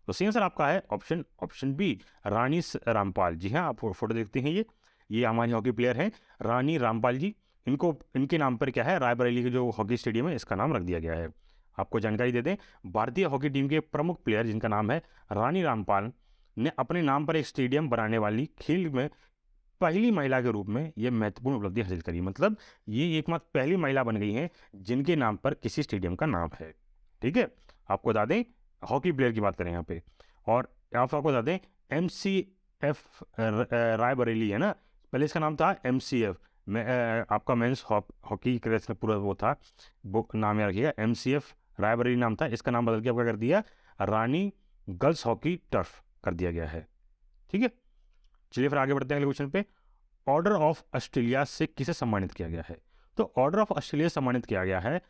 तो सही आंसर आपका है ऑप्शन बी, रानी रामपाल। जी हाँ, आप फोटो देखते हैं, ये हमारी हॉकी प्लेयर हैं रानी रामपाल जी, इनके नाम पर क्या है, रायबरेली के जो हॉकी स्टेडियम है इसका नाम रख दिया गया है। आपको जानकारी दे दें, भारतीय हॉकी टीम के प्रमुख प्लेयर जिनका नाम है रानी रामपाल ने अपने नाम पर एक स्टेडियम बनाने वाली खेल में पहली महिला के रूप में ये महत्वपूर्ण उपलब्धि हासिल करी। मतलब ये एकमात्र पहली महिला बन गई हैं जिनके नाम पर किसी स्टेडियम का नाम है। ठीक है, आपको बता दें हॉकी प्लेयर की बात करें यहाँ पे, और आपको बता दें MCF रायबरेली है ना, पहले इसका नाम था MCF में, आपका मेंस हॉकी क्रेस पूरा वो था, वो नाम याद रखिएगा, MCF रायबरेली नाम था, इसका नाम बदल के आपका कर दिया रानी गर्ल्स हॉकी टर्फ कर दिया गया है। ठीक है, चलिए फिर आगे बढ़ते हैं अगले क्वेश्चन पे। ऑर्डर ऑफ ऑस्ट्रेलिया से किसे सम्मानित किया गया है। तो ऑर्डर ऑफ ऑस्ट्रेलिया सम्मानित किया गया है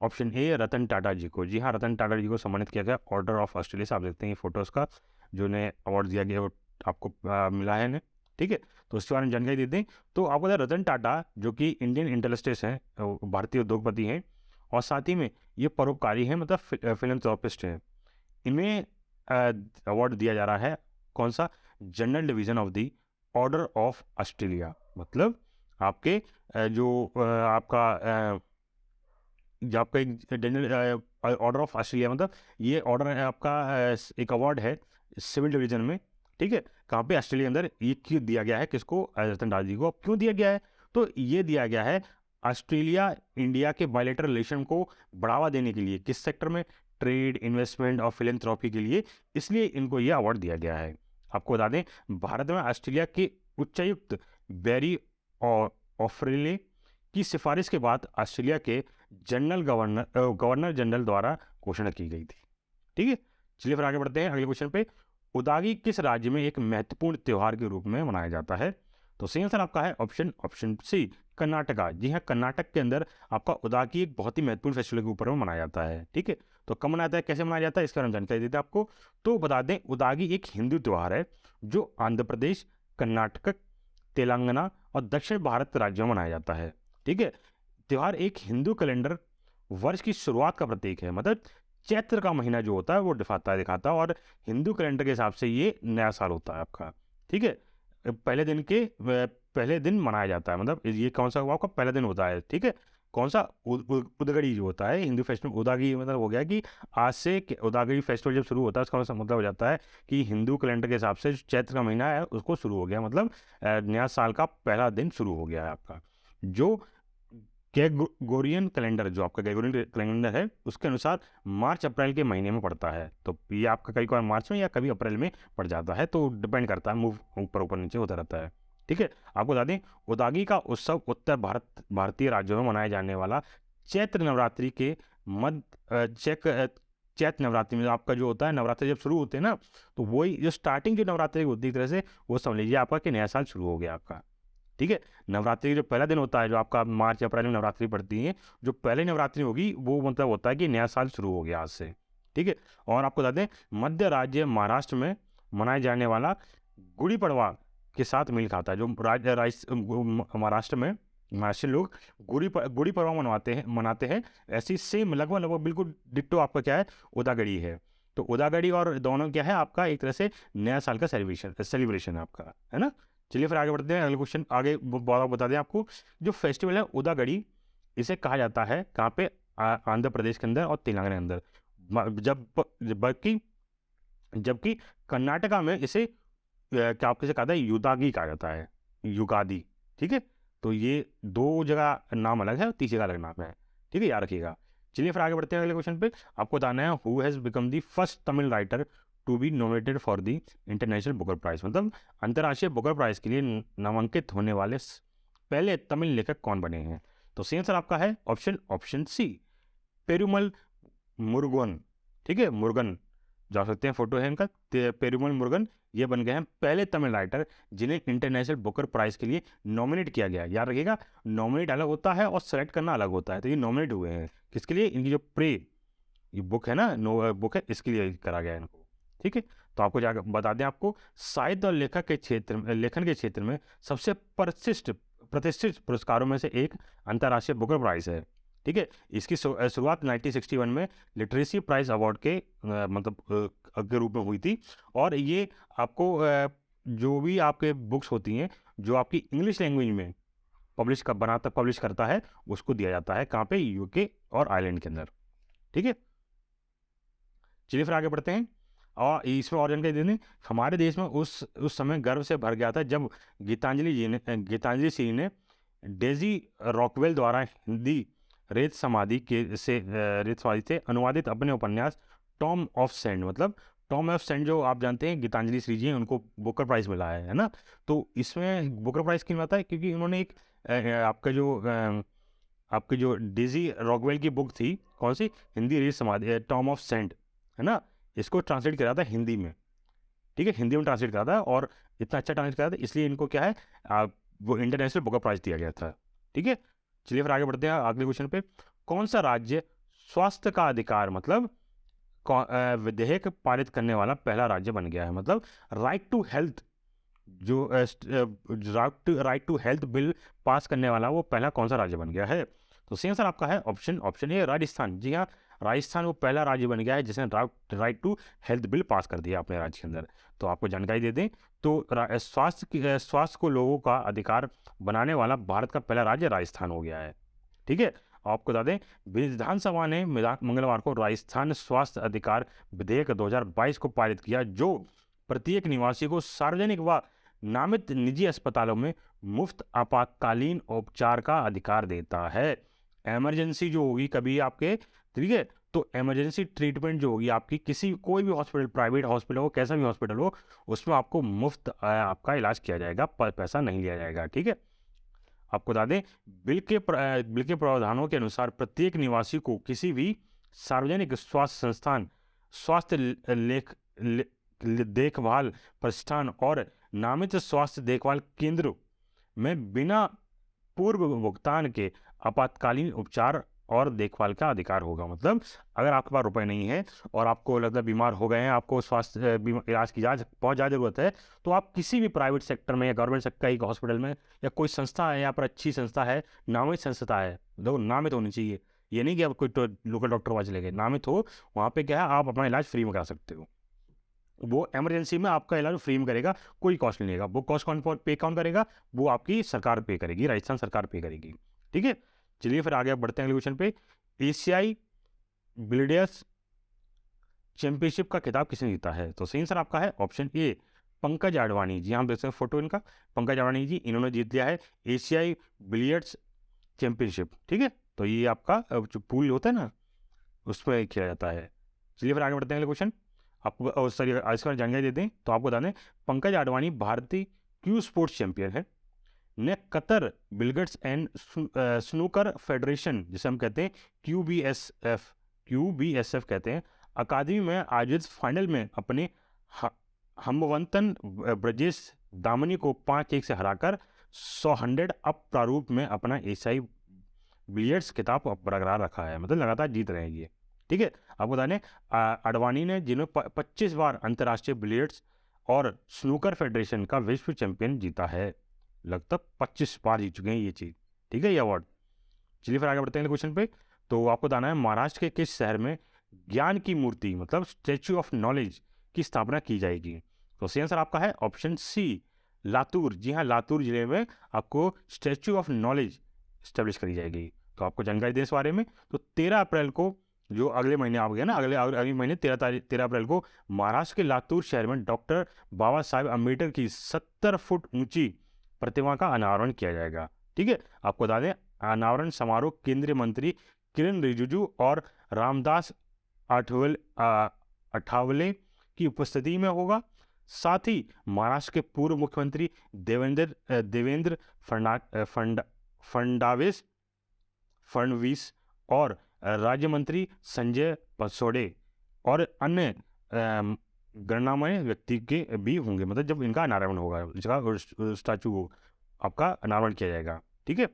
ऑप्शन ए, रतन टाटा जी को। जी हाँ, रतन टाटा जी को सम्मानित किया गया ऑर्डर ऑफ ऑस्ट्रेलिया से। आप देखते हैं फोटोज़ का जो ने अवार्ड दिया गया वो आपको मिला है इन्हें। ठीक है, तो उसके बारे में जानकारी देते हैं। तो आपको बता, रतन टाटा जो कि इंडियन इंडस्ट्रीज हैं, भारतीय उद्योगपति हैं, और साथ ही में ये परोपकारी हैं, मतलब फिलंथ्रोपिस्ट हैं। इन्हें अवार्ड दिया जा रहा है कौन सा, general division of the order of Australia. मतलब आपके आपका एक जनरल ऑर्डर ऑफ ऑस्ट्रेलिया, मतलब ये ऑर्डर है आपका, एक अवार्ड है सिविल डिवीजन में। ठीक है, कहाँ पे, ऑस्ट्रेलिया के अंदर। ये क्यों दिया गया है किसको, रतन टाटा जी को। क्यों दिया गया है, तो ये दिया गया है ऑस्ट्रेलिया इंडिया के बायलैटरल रिलेशन को बढ़ावा देने के लिए, किस सेक्टर में, ट्रेड, इन्वेस्टमेंट और फिलैंथ्रोपी के लिए, इसलिए इनको ये अवार्ड दिया गया है। आपको बता दें भारत में ऑस्ट्रेलिया के उच्चायुक्त बैरी ऑफरेले की सिफारिश के बाद ऑस्ट्रेलिया के गवर्नर जनरल द्वारा घोषणा की गई थी। ठीक है, चलिए फिर आगे बढ़ते हैं अगले क्वेश्चन पे। उदागी किस राज्य में एक महत्वपूर्ण त्यौहार के रूप में मनाया जाता है। तो सही आंसर आपका है ऑप्शन सी, कर्नाटका। जी हाँ, कर्नाटक के अंदर आपका उदागी एक बहुत ही महत्वपूर्ण फेस्टिवल के ऊपर में मनाया जाता है। ठीक है, तो कब मनाया जाता है, कैसे मनाया जाता है, इसके बारे में जानकारी देते हैं आपको। तो बता दें उदागी एक हिंदू त्यौहार है जो आंध्र प्रदेश, कर्नाटक, तेलंगाना और दक्षिण भारत राज्यों में मनाया जाता है। ठीक है, त्यौहार एक हिंदू कैलेंडर वर्ष की शुरुआत का प्रतीक है। मतलब चैत्र का महीना जो होता है वो दिखाता है, और हिंदू कैलेंडर के हिसाब से ये नया साल होता है आपका। ठीक है, पहले दिन मनाया जाता है, मतलब ये कौन सा हुआ आपका पहला दिन होता है। ठीक है, कौन सा, उदगड़ी जो होता है हिंदू फेस्टिवल। उदागी मतलब हो गया कि आज से उदागी फेस्टिवल जब शुरू होता है उसका मतलब हो जाता है कि हिंदू कैलेंडर के हिसाब से चैत्र का महीना है उसको शुरू हो गया, मतलब नया साल का पहला दिन शुरू हो गया है आपका। जो ग्रेगोरियन कैलेंडर, जो आपका ग्रेगोरियन कैलेंडर है उसके अनुसार मार्च अप्रैल के महीने में पड़ता है। तो ये आपका कभी कभार मार्च में या कभी अप्रैल में पड़ जाता है, तो डिपेंड करता है, मूव ऊपर ऊपर नीचे होता रहता है। ठीक है, आपको बता दें उदागी का उत्सव उत्तर भारतीय राज्यों में मनाए जाने वाला चैत्र नवरात्रि के चैत्र नवरात्रि में आपका जो होता है, नवरात्रि जब शुरू होते हैं ना, तो वही जो स्टार्टिंग जो नवरात्रि होती है एक तरह से, वो समझ लीजिए आपका कि नया साल शुरू हो गया आपका। ठीक है, नवरात्रि का जो पहला दिन होता है, जो आपका मार्च अप्रैल में नवरात्रि पड़ती है, जो पहले नवरात्रि होगी वो मतलब होता है कि नया साल शुरू हो गया आज से। ठीक है, और आपको बता दें मध्य राज्य महाराष्ट्र में मनाए जाने वाला गुड़ी पड़वा के साथ मेल खाता है। जो महाराष्ट्र में महाराष्ट्र लोग गुड़ी पड़वा मनाते हैं ऐसी सेम लगभग लगभग बिल्कुल डिट्टो आपका क्या है, उदागड़ी है। तो उदागड़ी और दोनों क्या है आपका एक तरह से नया साल का सेलिब्रेशन है आपका, है ना। चलिए फिर आगे बढ़ते हैं, अगले क्वेश्चन आगे बता दें आपको। जो फेस्टिवल है उदागड़ी, इसे कहा जाता है कहाँ पे, आंध्र प्रदेश के अंदर और तेलंगाना के अंदर। जबकि कर्नाटका में इसे क्या आपके से कहा था, युगादी कहा जाता है, युगादी। ठीक है, तो ये दो जगह नाम अलग है और तीसरी जगह अलग नाम है। ठीक है, याद रखिएगा। चलिए फिर आगे बढ़ते हैं अगले क्वेश्चन पे। आपको बताना है who has become the first Tamil writer to be nominated for the international Booker prize, मतलब अंतर्राष्ट्रीय बुकर प्राइज के लिए नामांकित होने वाले पहले तमिल लेखक कौन बने हैं। तो सही आंसर आपका है ऑप्शन सी, पेरुमल मुरुगन। ठीक है, मुरुगन जा सकते हैं, फोटो है इनका, पेरुमल मुरुगन, ये बन गए हैं पहले तमिल राइटर जिन्हें इंटरनेशनल बुकर प्राइज के लिए नॉमिनेट किया गया। याद रखिएगा, नॉमिनेट अलग होता है और सेलेक्ट करना अलग होता है। तो ये नॉमिनेट हुए हैं किसके लिए, इनकी जो ये बुक है ना, बुक है, इसके लिए करा गया है इनको। ठीक है, तो आपको जाकर बता दें, आपको साहित्य और लेखन के क्षेत्र में सबसे प्रतिष्ठित पुरस्कारों में से एक अंतर्राष्ट्रीय बुकर प्राइज है। ठीक है, इसकी शुरुआत 1961 में लिटरेसी प्राइज अवार्ड के के रूप में हुई थी। और ये आपको जो भी आपके बुक्स होती हैं जो आपकी इंग्लिश लैंग्वेज में पब्लिश करता है, उसको दिया जाता है कहाँ पे, यूके और आयरलैंड के अंदर। ठीक है, चलिए फिर आगे बढ़ते हैं और इसमें और जानकारी दे दें। हमारे देश में उस समय गर्व से भर गया था जब गीतांजलि श्री ने डेजी रॉकवेल द्वारा हिंदी रेत समाधि से अनुवादित अपने उपन्यास टॉम ऑफ सेंड, मतलब टॉम ऑफ सेंड जो आप जानते हैं गीतांजलि श्री जी, उनको बुकर प्राइज मिला है ना। तो इसमें बुकर प्राइज क्यों मिलता है, क्योंकि उन्होंने एक आपके जो डेजी रॉकवेल की बुक थी, कौन सी, हिंदी रेत समाधि, टॉम ऑफ सेंड, है ना, इसको ट्रांसलेट करा था हिंदी में। ठीक है, हिंदी में ट्रांसलेट करा था और इतना अच्छा ट्रांसलेट करा था, इसलिए इनको क्या है वो इंटरनेशनल बुकर प्राइज दिया गया था। ठीक है, चलिए फिर आगे बढ़ते हैं अगले क्वेश्चन पे। कौन सा राज्य स्वास्थ्य का अधिकार मतलब विधेयक पारित करने वाला पहला राज्य बन गया है, मतलब राइट टू हेल्थ, जो right to health bill pass करने वाला वो पहला कौन सा राज्य बन गया है। तो सही आंसर आपका है ऑप्शन ए, राजस्थान। जी हाँ, राजस्थान वो पहला राज्य बन गया है जिसने right to health bill pass कर दिया अपने राज्य के अंदर। तो आपको जानकारी दे दें, तो स्वास्थ्य को लोगों का अधिकार बनाने वाला भारत का पहला राज्य राजस्थान हो गया है। ठीक है, आपको बता दें विधानसभा ने मंगलवार को राजस्थान स्वास्थ्य अधिकार विधेयक 2022 को पारित किया, जो प्रत्येक निवासी को सार्वजनिक व नामित निजी अस्पतालों में मुफ्त आपातकालीन उपचार का अधिकार देता है। इमरजेंसी जो होगी कभी आपके, ठीक है, तो इमरजेंसी ट्रीटमेंट जो होगी आपकी, कोई भी हॉस्पिटल, प्राइवेट हॉस्पिटल हो, कैसा भी हॉस्पिटल हो, उसमें आपको मुफ्त आपका इलाज किया जाएगा, पैसा नहीं लिया जाएगा। ठीक है, आपको बता दें बिल के प्रावधानों के अनुसार प्रत्येक निवासी को किसी भी सार्वजनिक स्वास्थ्य संस्थान, देखभाल प्रतिष्ठान और नामित स्वास्थ्य देखभाल केंद्र में बिना पूर्व भुगतान के आपातकालीन उपचार और देखभाल का अधिकार होगा। मतलब अगर आपके पास रुपए नहीं है और आपको लगता है बीमार हो गए हैं, आपको स्वास्थ्य इलाज की बहुत ज़्यादा ज़रूरत है, तो आप किसी भी प्राइवेट सेक्टर में या गवर्नमेंट सेक्टर की हॉस्पिटल में या कोई संस्था है, यहाँ पर अच्छी संस्था है, नामित संस्था है, देखो नामित होनी चाहिए, ये नहीं कि आप कोई लोकल डॉक्टर वहाँ चले गए, नामित हो, वहाँ पर क्या है आप अपना इलाज फ्री में करा सकते हो। वो इमरजेंसी में आपका इलाज फ्री में करेगा, कोई कॉस्ट नहीं लेगा। वो कॉस्ट कौन करेगा, वो आपकी सरकार पे करेगी, राजस्थान सरकार पे करेगी। ठीक है, चलिए फिर आगे बढ़ते हैं अगले क्वेश्चन पे। एशियाई बिलियर्ड्स चैंपियनशिप का खिताब किसने जीता है। तो सही आंसर आपका है ऑप्शन ए, पंकज आडवाणी जी। हम देख सकते हैं फोटो इनका, पंकज आडवाणी जी, इन्होंने जीत लिया है एशियाई बिलियर्ड्स चैंपियनशिप, ठीक है। तो ये आपका जो पूल होता है ना, उसमें खेला जाता है। चलिए फिर आगे बढ़ते हैं अगले क्वेश्चन। आपको सॉरी, इसके बारे में जानकारी दे दें तो आपको बता दें, पंकज आडवाणी भारतीय क्यू स्पोर्ट्स चैंपियन है। ने कतर बिलगर्स एंड स्नूकर फेडरेशन, जिसे हम कहते हैं क्यूबीएसएफ कहते हैं, अकादमी में आयोजित फाइनल में अपने हमवंतन ब्रजेश दामनी को 5-1 से हराकर 100 अप प्रारूप में अपना एशियाई बिलियर्ड्स खिताब बरकरार रखा है, मतलब लगातार जीत रहे हैं ये, ठीक है। आपको बता दें आडवाणी ने जिन्होंने 25 बार अंतर्राष्ट्रीय बिलियर्ड्स और स्नूकर फेडरेशन का विश्व चैंपियन जीता है, लगभग 25 बार जीत चुके हैं ये चीज़, ठीक है, ये अवार्ड। चलिए फिर आगे बढ़ते हैं क्वेश्चन पे। तो आपको बताना है महाराष्ट्र के किस शहर में ज्ञान की मूर्ति मतलब स्टैच्यू ऑफ नॉलेज की स्थापना की जाएगी। तो सही आंसर आपका है ऑप्शन सी, लातूर। जी हाँ, लातूर जिले में आपको स्टैच्यू ऑफ नॉलेज स्टेब्लिश करी जाएगी। तो आपको जानकारी दें इस बारे में। तो 13 अप्रैल को, जो अगले महीने आ गया ना, अगले महीने 13 अप्रैल को महाराष्ट्र के लातूर शहर में डॉक्टर बाबा साहेब अम्बेडकर की 70 फुट ऊंची प्रतिमा का अनावरण किया जाएगा, ठीक है। आपको बता दें अनावरण समारोह केंद्रीय मंत्री किरण रिजिजू और रामदास अठावले की उपस्थिति में होगा। साथ ही महाराष्ट्र के पूर्व मुख्यमंत्री देवेंद्र फडणवीस और राज्य मंत्री संजय पसोड़े और अन्य गणमान्य व्यक्ति के भी होंगे, मतलब जब इनका अनावरण होगा, इसका स्टैचू आपका अनावरण किया जाएगा, ठीक है।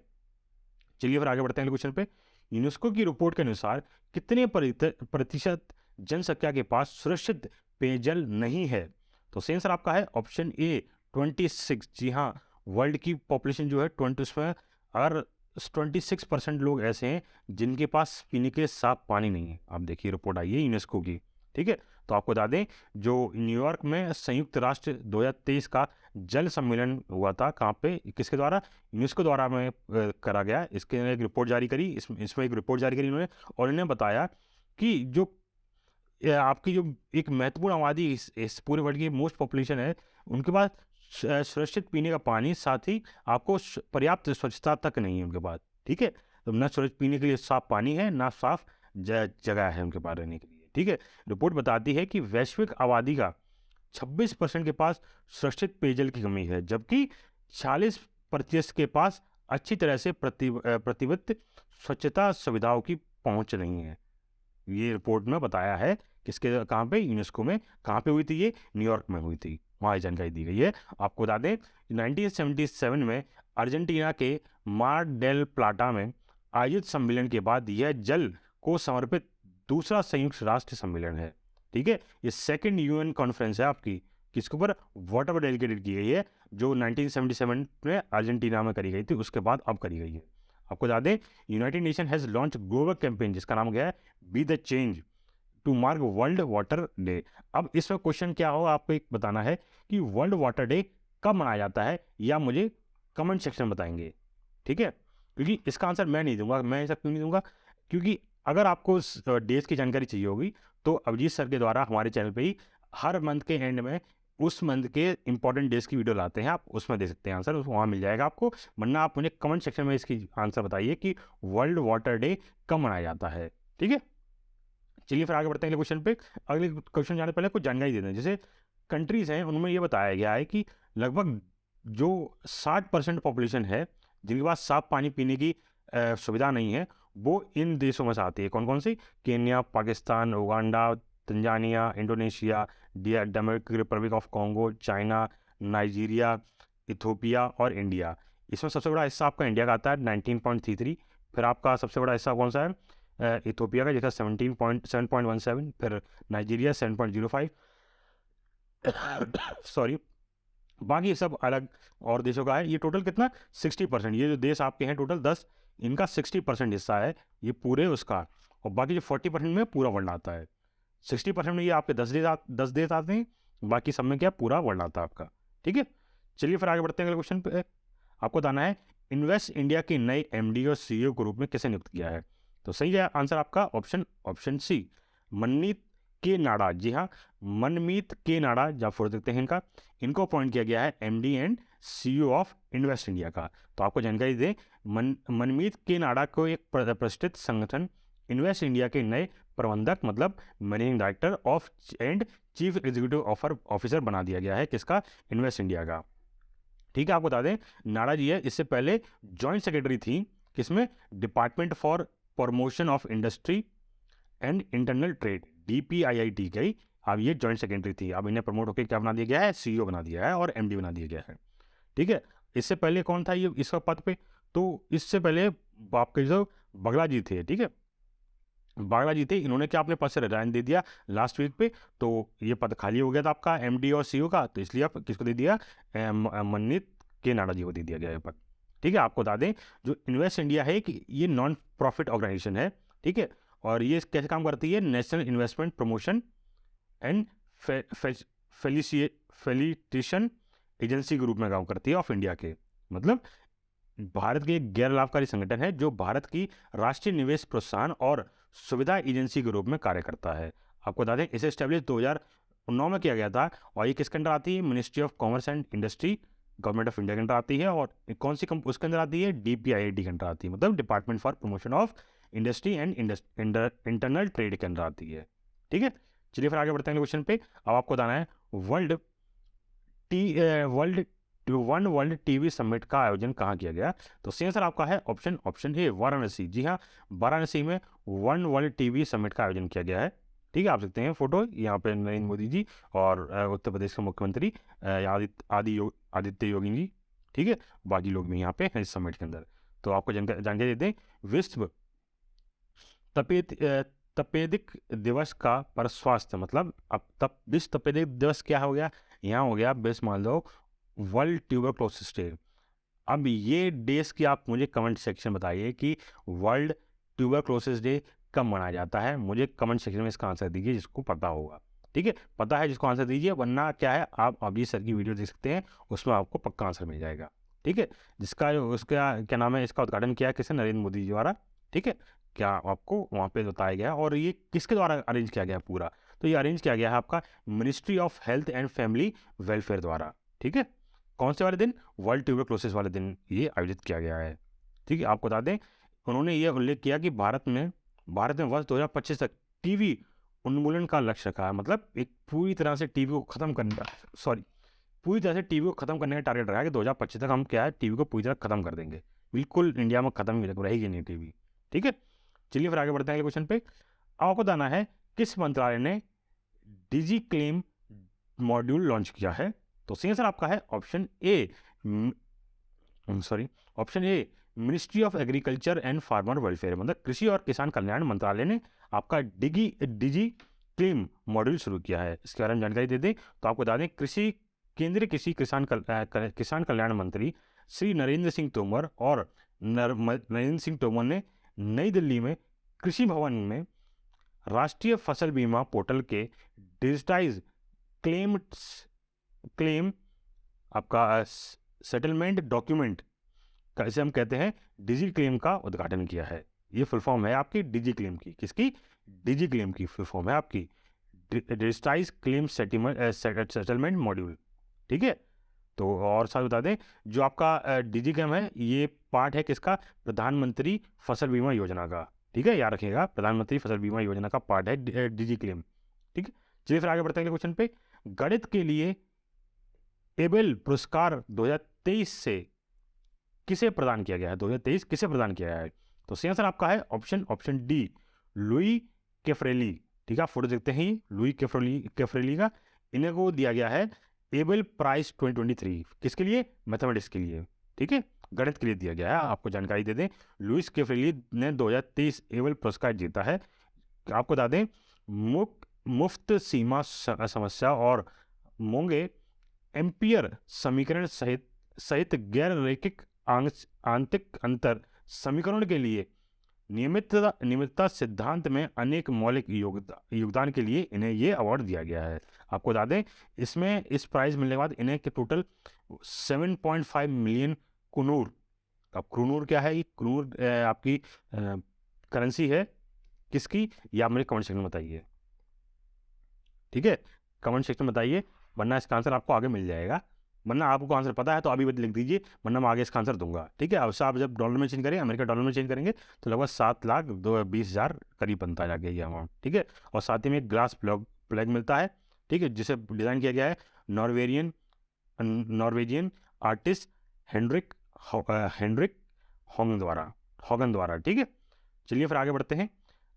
चलिए फिर आगे बढ़ते हैं क्वेश्चन पे। यूनेस्को की रिपोर्ट के अनुसार कितने प्रतिशत जनसंख्या के पास सुरक्षित पेयजल नहीं है। तो सही आंसर आपका है ऑप्शन ए 26। जी हाँ, वर्ल्ड की पॉपुलेशन जो है 20, उसमें अगर 26% लोग ऐसे हैं जिनके पास पीने के लिए साफ पानी नहीं है। आप देखिए रिपोर्ट आई है यूनेस्को की, ठीक है। तो आपको बता दें जो न्यूयॉर्क में संयुक्त राष्ट्र 2023 का जल सम्मेलन हुआ था, कहाँ पे, किसके द्वारा, यूनेस्को द्वारा में करा गया। इसके एक रिपोर्ट जारी करी, इसमें एक रिपोर्ट जारी करी उन्होंने, और इन्होंने बताया कि जो आपकी जो एक महत्वपूर्ण आबादी इस पूरे वर्ल्ड की मोस्ट पॉपुलेशन है, उनके पास सुरक्षित पीने का पानी, साथ ही आपको पर्याप्त स्वच्छता तक नहीं है उनके पास, ठीक है। तो ना सुरक्षित पीने के लिए साफ पानी है, ना साफ जगह है उनके पास रहने के लिए, ठीक है। रिपोर्ट बताती है कि वैश्विक आबादी का 26% के पास सुरक्षित पेयजल की कमी है, जबकि 40% के पास अच्छी तरह से प्रतिबद्ध स्वच्छता सुविधाओं की पहुंच नहीं है। ये रिपोर्ट में बताया है, किसके, कहाँ पे, यूनेस्को में। कहाँ पे हुई थी ये, न्यूयॉर्क में हुई थी, वहाँ ये जानकारी दी गई है। आपको बता दें 1977 में अर्जेंटीना के मार डेल प्लाटा में आयोजित सम्मेलन के बाद यह जल को समर्पित दूसरा संयुक्त राष्ट्र सम्मेलन है, ठीक है। ये सेकंड यूएन कॉन्फ्रेंस है आपकी, किसके ऊपर, वाटर पर डेडिकेटेड की गई है, जो 1977 में अर्जेंटीना में करी गई थी, उसके बाद अब करी गई है। आपको बता दें United Nation has launch global campaign, जिसका नाम गया है be the change, to mark world water day. अब इसमें क्वेश्चन क्या होगा, आपको एक बताना है कि वर्ल्ड वाटर डे कब मनाया जाता है, या मुझे कमेंट सेक्शन में बताएंगे, ठीक है। क्योंकि इसका आंसर मैं नहीं दूंगा। मैं ऐसा क्यों नहीं दूंगा, क्योंकि अगर आपको डेज की जानकारी चाहिए होगी तो अभिजीत सर के द्वारा हमारे चैनल पे ही हर मंथ के एंड में उस मंथ के इंपॉर्टेंट डेज की वीडियो लाते हैं, आप उसमें दे सकते हैं आंसर, वहाँ मिल जाएगा आपको। वरना आप मुझे कमेंट सेक्शन में इसकी आंसर बताइए कि वर्ल्ड वाटर डे कब मनाया जाता है, ठीक है। चलिए फिर आगे बढ़ते हैं अगले क्वेश्चन पे। अगले क्वेश्चन जाने पहले कुछ जानकारी देते हैं। जैसे कंट्रीज़ हैं उनमें ये बताया गया है कि लगभग जो 60% पॉपुलेशन है जिनके पास साफ पानी पीने की सुविधा नहीं है, वो इन देशों में से आती है। कौन कौन सी, Kenya, Pakistan, Uganda, Tanzania, Indonesia, Democratic Republic of Congo, China, Nigeria, Ethiopia और इंडिया। इसमें सबसे बड़ा हिस्सा आपका इंडिया का आता है 19.33। फिर आपका सबसे बड़ा हिस्सा कौन सा है, इथोपिया का, जिसका 7.17। फिर नाइजीरिया 7.05 सॉरी, बाकी सब अलग और देशों का है। ये टोटल कितना, 60%। ये जो देश आपके हैं टोटल 10, इनका 60% हिस्सा है ये पूरे उसका, और बाकी जो 40% में पूरा वर्ल्ड आता है। 60% में ये आपके 10 देश आते हैं, बाकी सब में क्या पूरा वर्ल्ड आता है आपका, ठीक है। चलिए फिर आगे बढ़ते हैं अगले क्वेश्चन पे। आपको बताना है इन्वेस्ट इंडिया के नए MD और CEO के रूप में किसे नियुक्त किया है। तो सही है आंसर आपका ऑप्शन सी, मन्नीत के नाडा, जी हाँ, मनमीत के नाडा, जब फोटो देखते हैं इनका, इनको अपॉइंट किया गया है MD and CEO of invest India का। तो आपको जानकारी दें, मनमीत के नाडा को एक प्रतिष्ठित संगठन इन्वेस्ट इंडिया के नए प्रबंधक, मतलब managing director of and chief executive officer बना दिया गया है, किसका? इन्वेस्ट इंडिया का। ठीक है, आपको बता दें नाडा जी है, इससे पहले जॉइंट सेक्रेटरी थी किसमें? Department for promotion of industry and internal trade, DPIIT की। अब ये जॉइंट सेक्रेटरी थी, अब इन्हें प्रमोट होकर क्या बना दिया गया है? CEO बना दिया है और MD बना दिया गया है। ठीक है, इससे पहले कौन था ये इसका पद पे? तो इससे पहले आपके जो बगला जी थे, ठीक है, बागड़ा जी थे, इन्होंने क्या अपने पद से रिजाइन दे दिया लास्ट वीक पे, तो ये पद खाली हो गया था आपका MD और CEO का, तो इसलिए आप किसको दे दिया? मनमीत के नाडा जी को दे दिया गया ये पद। ठीक है, आपको बता दें जो इन्वेस्ट इंडिया है कि ये नॉन प्रॉफिट ऑर्गेनाइजेशन है, ठीक है, और ये कैसे काम करती है? National Investment Promotion and Facilitation Agency के रूप में काम करती है ऑफ इंडिया के, मतलब भारत के एक गैर लाभकारी संगठन है जो भारत की राष्ट्रीय निवेश प्रोत्साहन और सुविधा एजेंसी के रूप में कार्य करता है। आपको बता दें इसे स्टैब्लिश 2009 में किया गया था, और ये किसके अंदर आती है? Ministry of commerce and industry, government of India के अंदर आती है। और कौन सी उसके अंदर आती है? DPIIT के अंदर आती है, मतलब department for promotion of industry and internal trade के अंदर आती है। ठीक है, चलिए फिर आगे बढ़ते हैं क्वेश्चन पे। अब आपको बताना है वर्ल्ड वर्ल्ड टीवी समिट का आयोजन कहाँ किया गया? तो सही आंसर आपका है ऑप्शन ए, वाराणसी। जी हाँ, वाराणसी में वर्ल्ड टीवी समिट का आयोजन किया गया है। ठीक है, आप सकते हैं फोटो यहाँ पे नरेंद्र मोदी जी और उत्तर प्रदेश के मुख्यमंत्री आदित्य योगी जी, ठीक है, बाकी लोग भी यहाँ पे हैं इस समिट के अंदर। तो आपको जानकारी देते हैं विश्व तपेदिक दिवस का पर स्वास्थ्य, मतलब अब विश्व तपेदिक दिवस क्या हो गया? यहाँ हो गया बेस मान लो वर्ल्ड ट्यूबरक्लोसिस डे। अब ये डेज की आप मुझे कमेंट सेक्शन बताइए कि वर्ल्ड ट्यूबरक्लोसिस डे कब मनाया जाता है? मुझे कमेंट सेक्शन में इसका आंसर दीजिए जिसको पता होगा। ठीक है, पता है जिसको आंसर दीजिए, वरना क्या है आप अभी सर की वीडियो देख सकते हैं, उसमें आपको पक्का आंसर मिल जाएगा। ठीक है, जिसका उसका क्या नाम है, इसका उद्घाटन किया किसने? नरेंद्र मोदी जी द्वारा। ठीक है, क्या आपको वहाँ पे बताया गया, और ये किसके द्वारा अरेंज किया गया पूरा? तो ये अरेंज किया गया है आपका ministry of health and family welfare द्वारा। ठीक है, कौन से वाले दिन? वर्ल्ड ट्यूबरक्लोसिस वाले दिन ये आयोजित किया गया है। ठीक है, आपको बता दें उन्होंने ये उल्लेख किया कि भारत में वर्ष 2025 तक टीवी उन्मूलन का लक्ष्य रखा है, मतलब एक पूरी तरह से टीवी को खत्म करने पूरी तरह से टीवी को खत्म करने का टारगेट रखा है कि 2025 तक हम क्या है टीवी को पूरी तरह खत्म कर देंगे, बिल्कुल इंडिया में खत्म ही रहेगी नहीं टीवी। ठीक है, चलिए फिर आगे बढ़ते हैं अगले क्वेश्चन पे। आपको बताना है किस मंत्रालय ने डिजी क्लेम मॉड्यूल लॉन्च किया है? तो सही आंसर आपका है option A, ministry of agriculture and farmer welfare, मतलब कृषि और किसान कल्याण मंत्रालय ने आपका डिजी क्लेम मॉड्यूल शुरू किया है। इसके बारे में जानकारी दे दें तो आपको बता दें केंद्रीय कृषि किसान कल्याण मंत्री श्री नरेंद्र सिंह तोमर और नरेंद्र सिंह तोमर ने नई दिल्ली में कृषि भवन में राष्ट्रीय फसल बीमा पोर्टल के डिजिटाइज क्लेम आपका सेटलमेंट डॉक्यूमेंट का, इसे हम कहते हैं डिजी क्लेम, का उद्घाटन किया है। ये फुल फॉर्म है आपकी डिजी क्लेम की, किसकी? डिजी क्लेम की फुल फॉर्म है आपकी डिजिटाइज क्लेम सेटलमेंट मॉड्यूल। ठीक है, तो और साथ बता दें जो आपका डिजी क्लेम है ये पार्ट है किसका? प्रधानमंत्री फसल बीमा योजना का। ठीक है, याद रखिएगा प्रधानमंत्री फसल बीमा योजना का पार्ट है डिजी क्लेम। ठीक है, चलिए फिर आगे बढ़ते हैं अगले क्वेश्चन पे। गणित के लिए एबेल पुरस्कार 2023 से किसे प्रदान किया गया है? 2023 किसे प्रदान किया गया है? तो सही आंसर आपका है ऑप्शन डी, लुई कैफ्रेली। ठीक है, आप फोटो देखते हैं लुई कैफ्रेली का, इन्हें को दिया गया है एबेल प्राइज 2023। किसके लिए? मैथमेटिक्स के लिए। ठीक है, गणित के लिए दिया गया है। आपको जानकारी दे दें लुइस कैफ्रेली ने 2023 एबेल पुरस्कार जीता है। आपको बता दें मुफ्त सीमा समस्या और मोंगे एम्पियर समीकरण सहित गैर रैखिक आंतरिक अंतर समीकरण के लिए नियमितता सिद्धांत में अनेक मौलिक योगदान के लिए इन्हें ये अवार्ड दिया गया है। आपको बता दें इसमें इस प्राइज मिलने के बाद इन्हें के टोटल 7.5 मिलियन कुनूर। अब कुनूर क्या है? ये कुनूर आपकी करेंसी है किसकी? या आप मुझे कमेंट सेक्शन में बताइए। ठीक है, कमेंट सेक्शन में बताइए, वरना इसका आंसर आपको आगे मिल जाएगा। वरना आपको आंसर पता है तो अभी लिख दीजिए, वरना मैं आगे इसका आंसर दूंगा। ठीक है, अब आप जब डॉलर में चेंज करेंगे, अमेरिका डॉलर में चेंज करेंगे तो लगभग 7,20,000 करीब बनता है जाके ये अमाउंट। ठीक है, और साथ ही में एक ग्लास फ्लैग मिलता है, ठीक है, जिसे डिज़ाइन किया गया है नॉर्वेजियन आर्टिस्ट हेनरिक हॉगन द्वारा। ठीक है, चलिए फिर आगे बढ़ते हैं।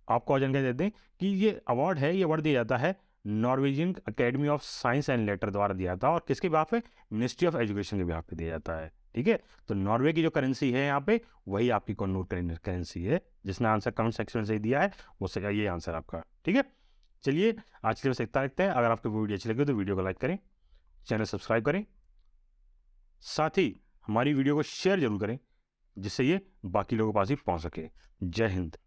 आपको और जानकारी देते हैं कि ये अवार्ड है, ये अवार्ड दिया जाता है Norwegian academy of science and later द्वारा दिया जाता है, और किसके बिहाफ पे? मिनिस्ट्री ऑफ एजुकेशन के बिहाफ पे दिया जाता है। ठीक है, तो नॉर्वे की जो करेंसी है यहाँ पे, वही आपकी कन्वर्ट करेंसी है। जिसने आंसर कमेंट सेक्शन में सही दिया है वो सही, ये आंसर आपका। ठीक है, चलिए आज के लिए बस इतना रखते हैं। अगर आपको वीडियो अच्छी लगे तो वीडियो को लाइक करें, चैनल सब्सक्राइब करें, साथ ही हमारी वीडियो को शेयर जरूर करें, जिससे ये बाकी लोगों के पास भी पहुंच सके। जय हिंद।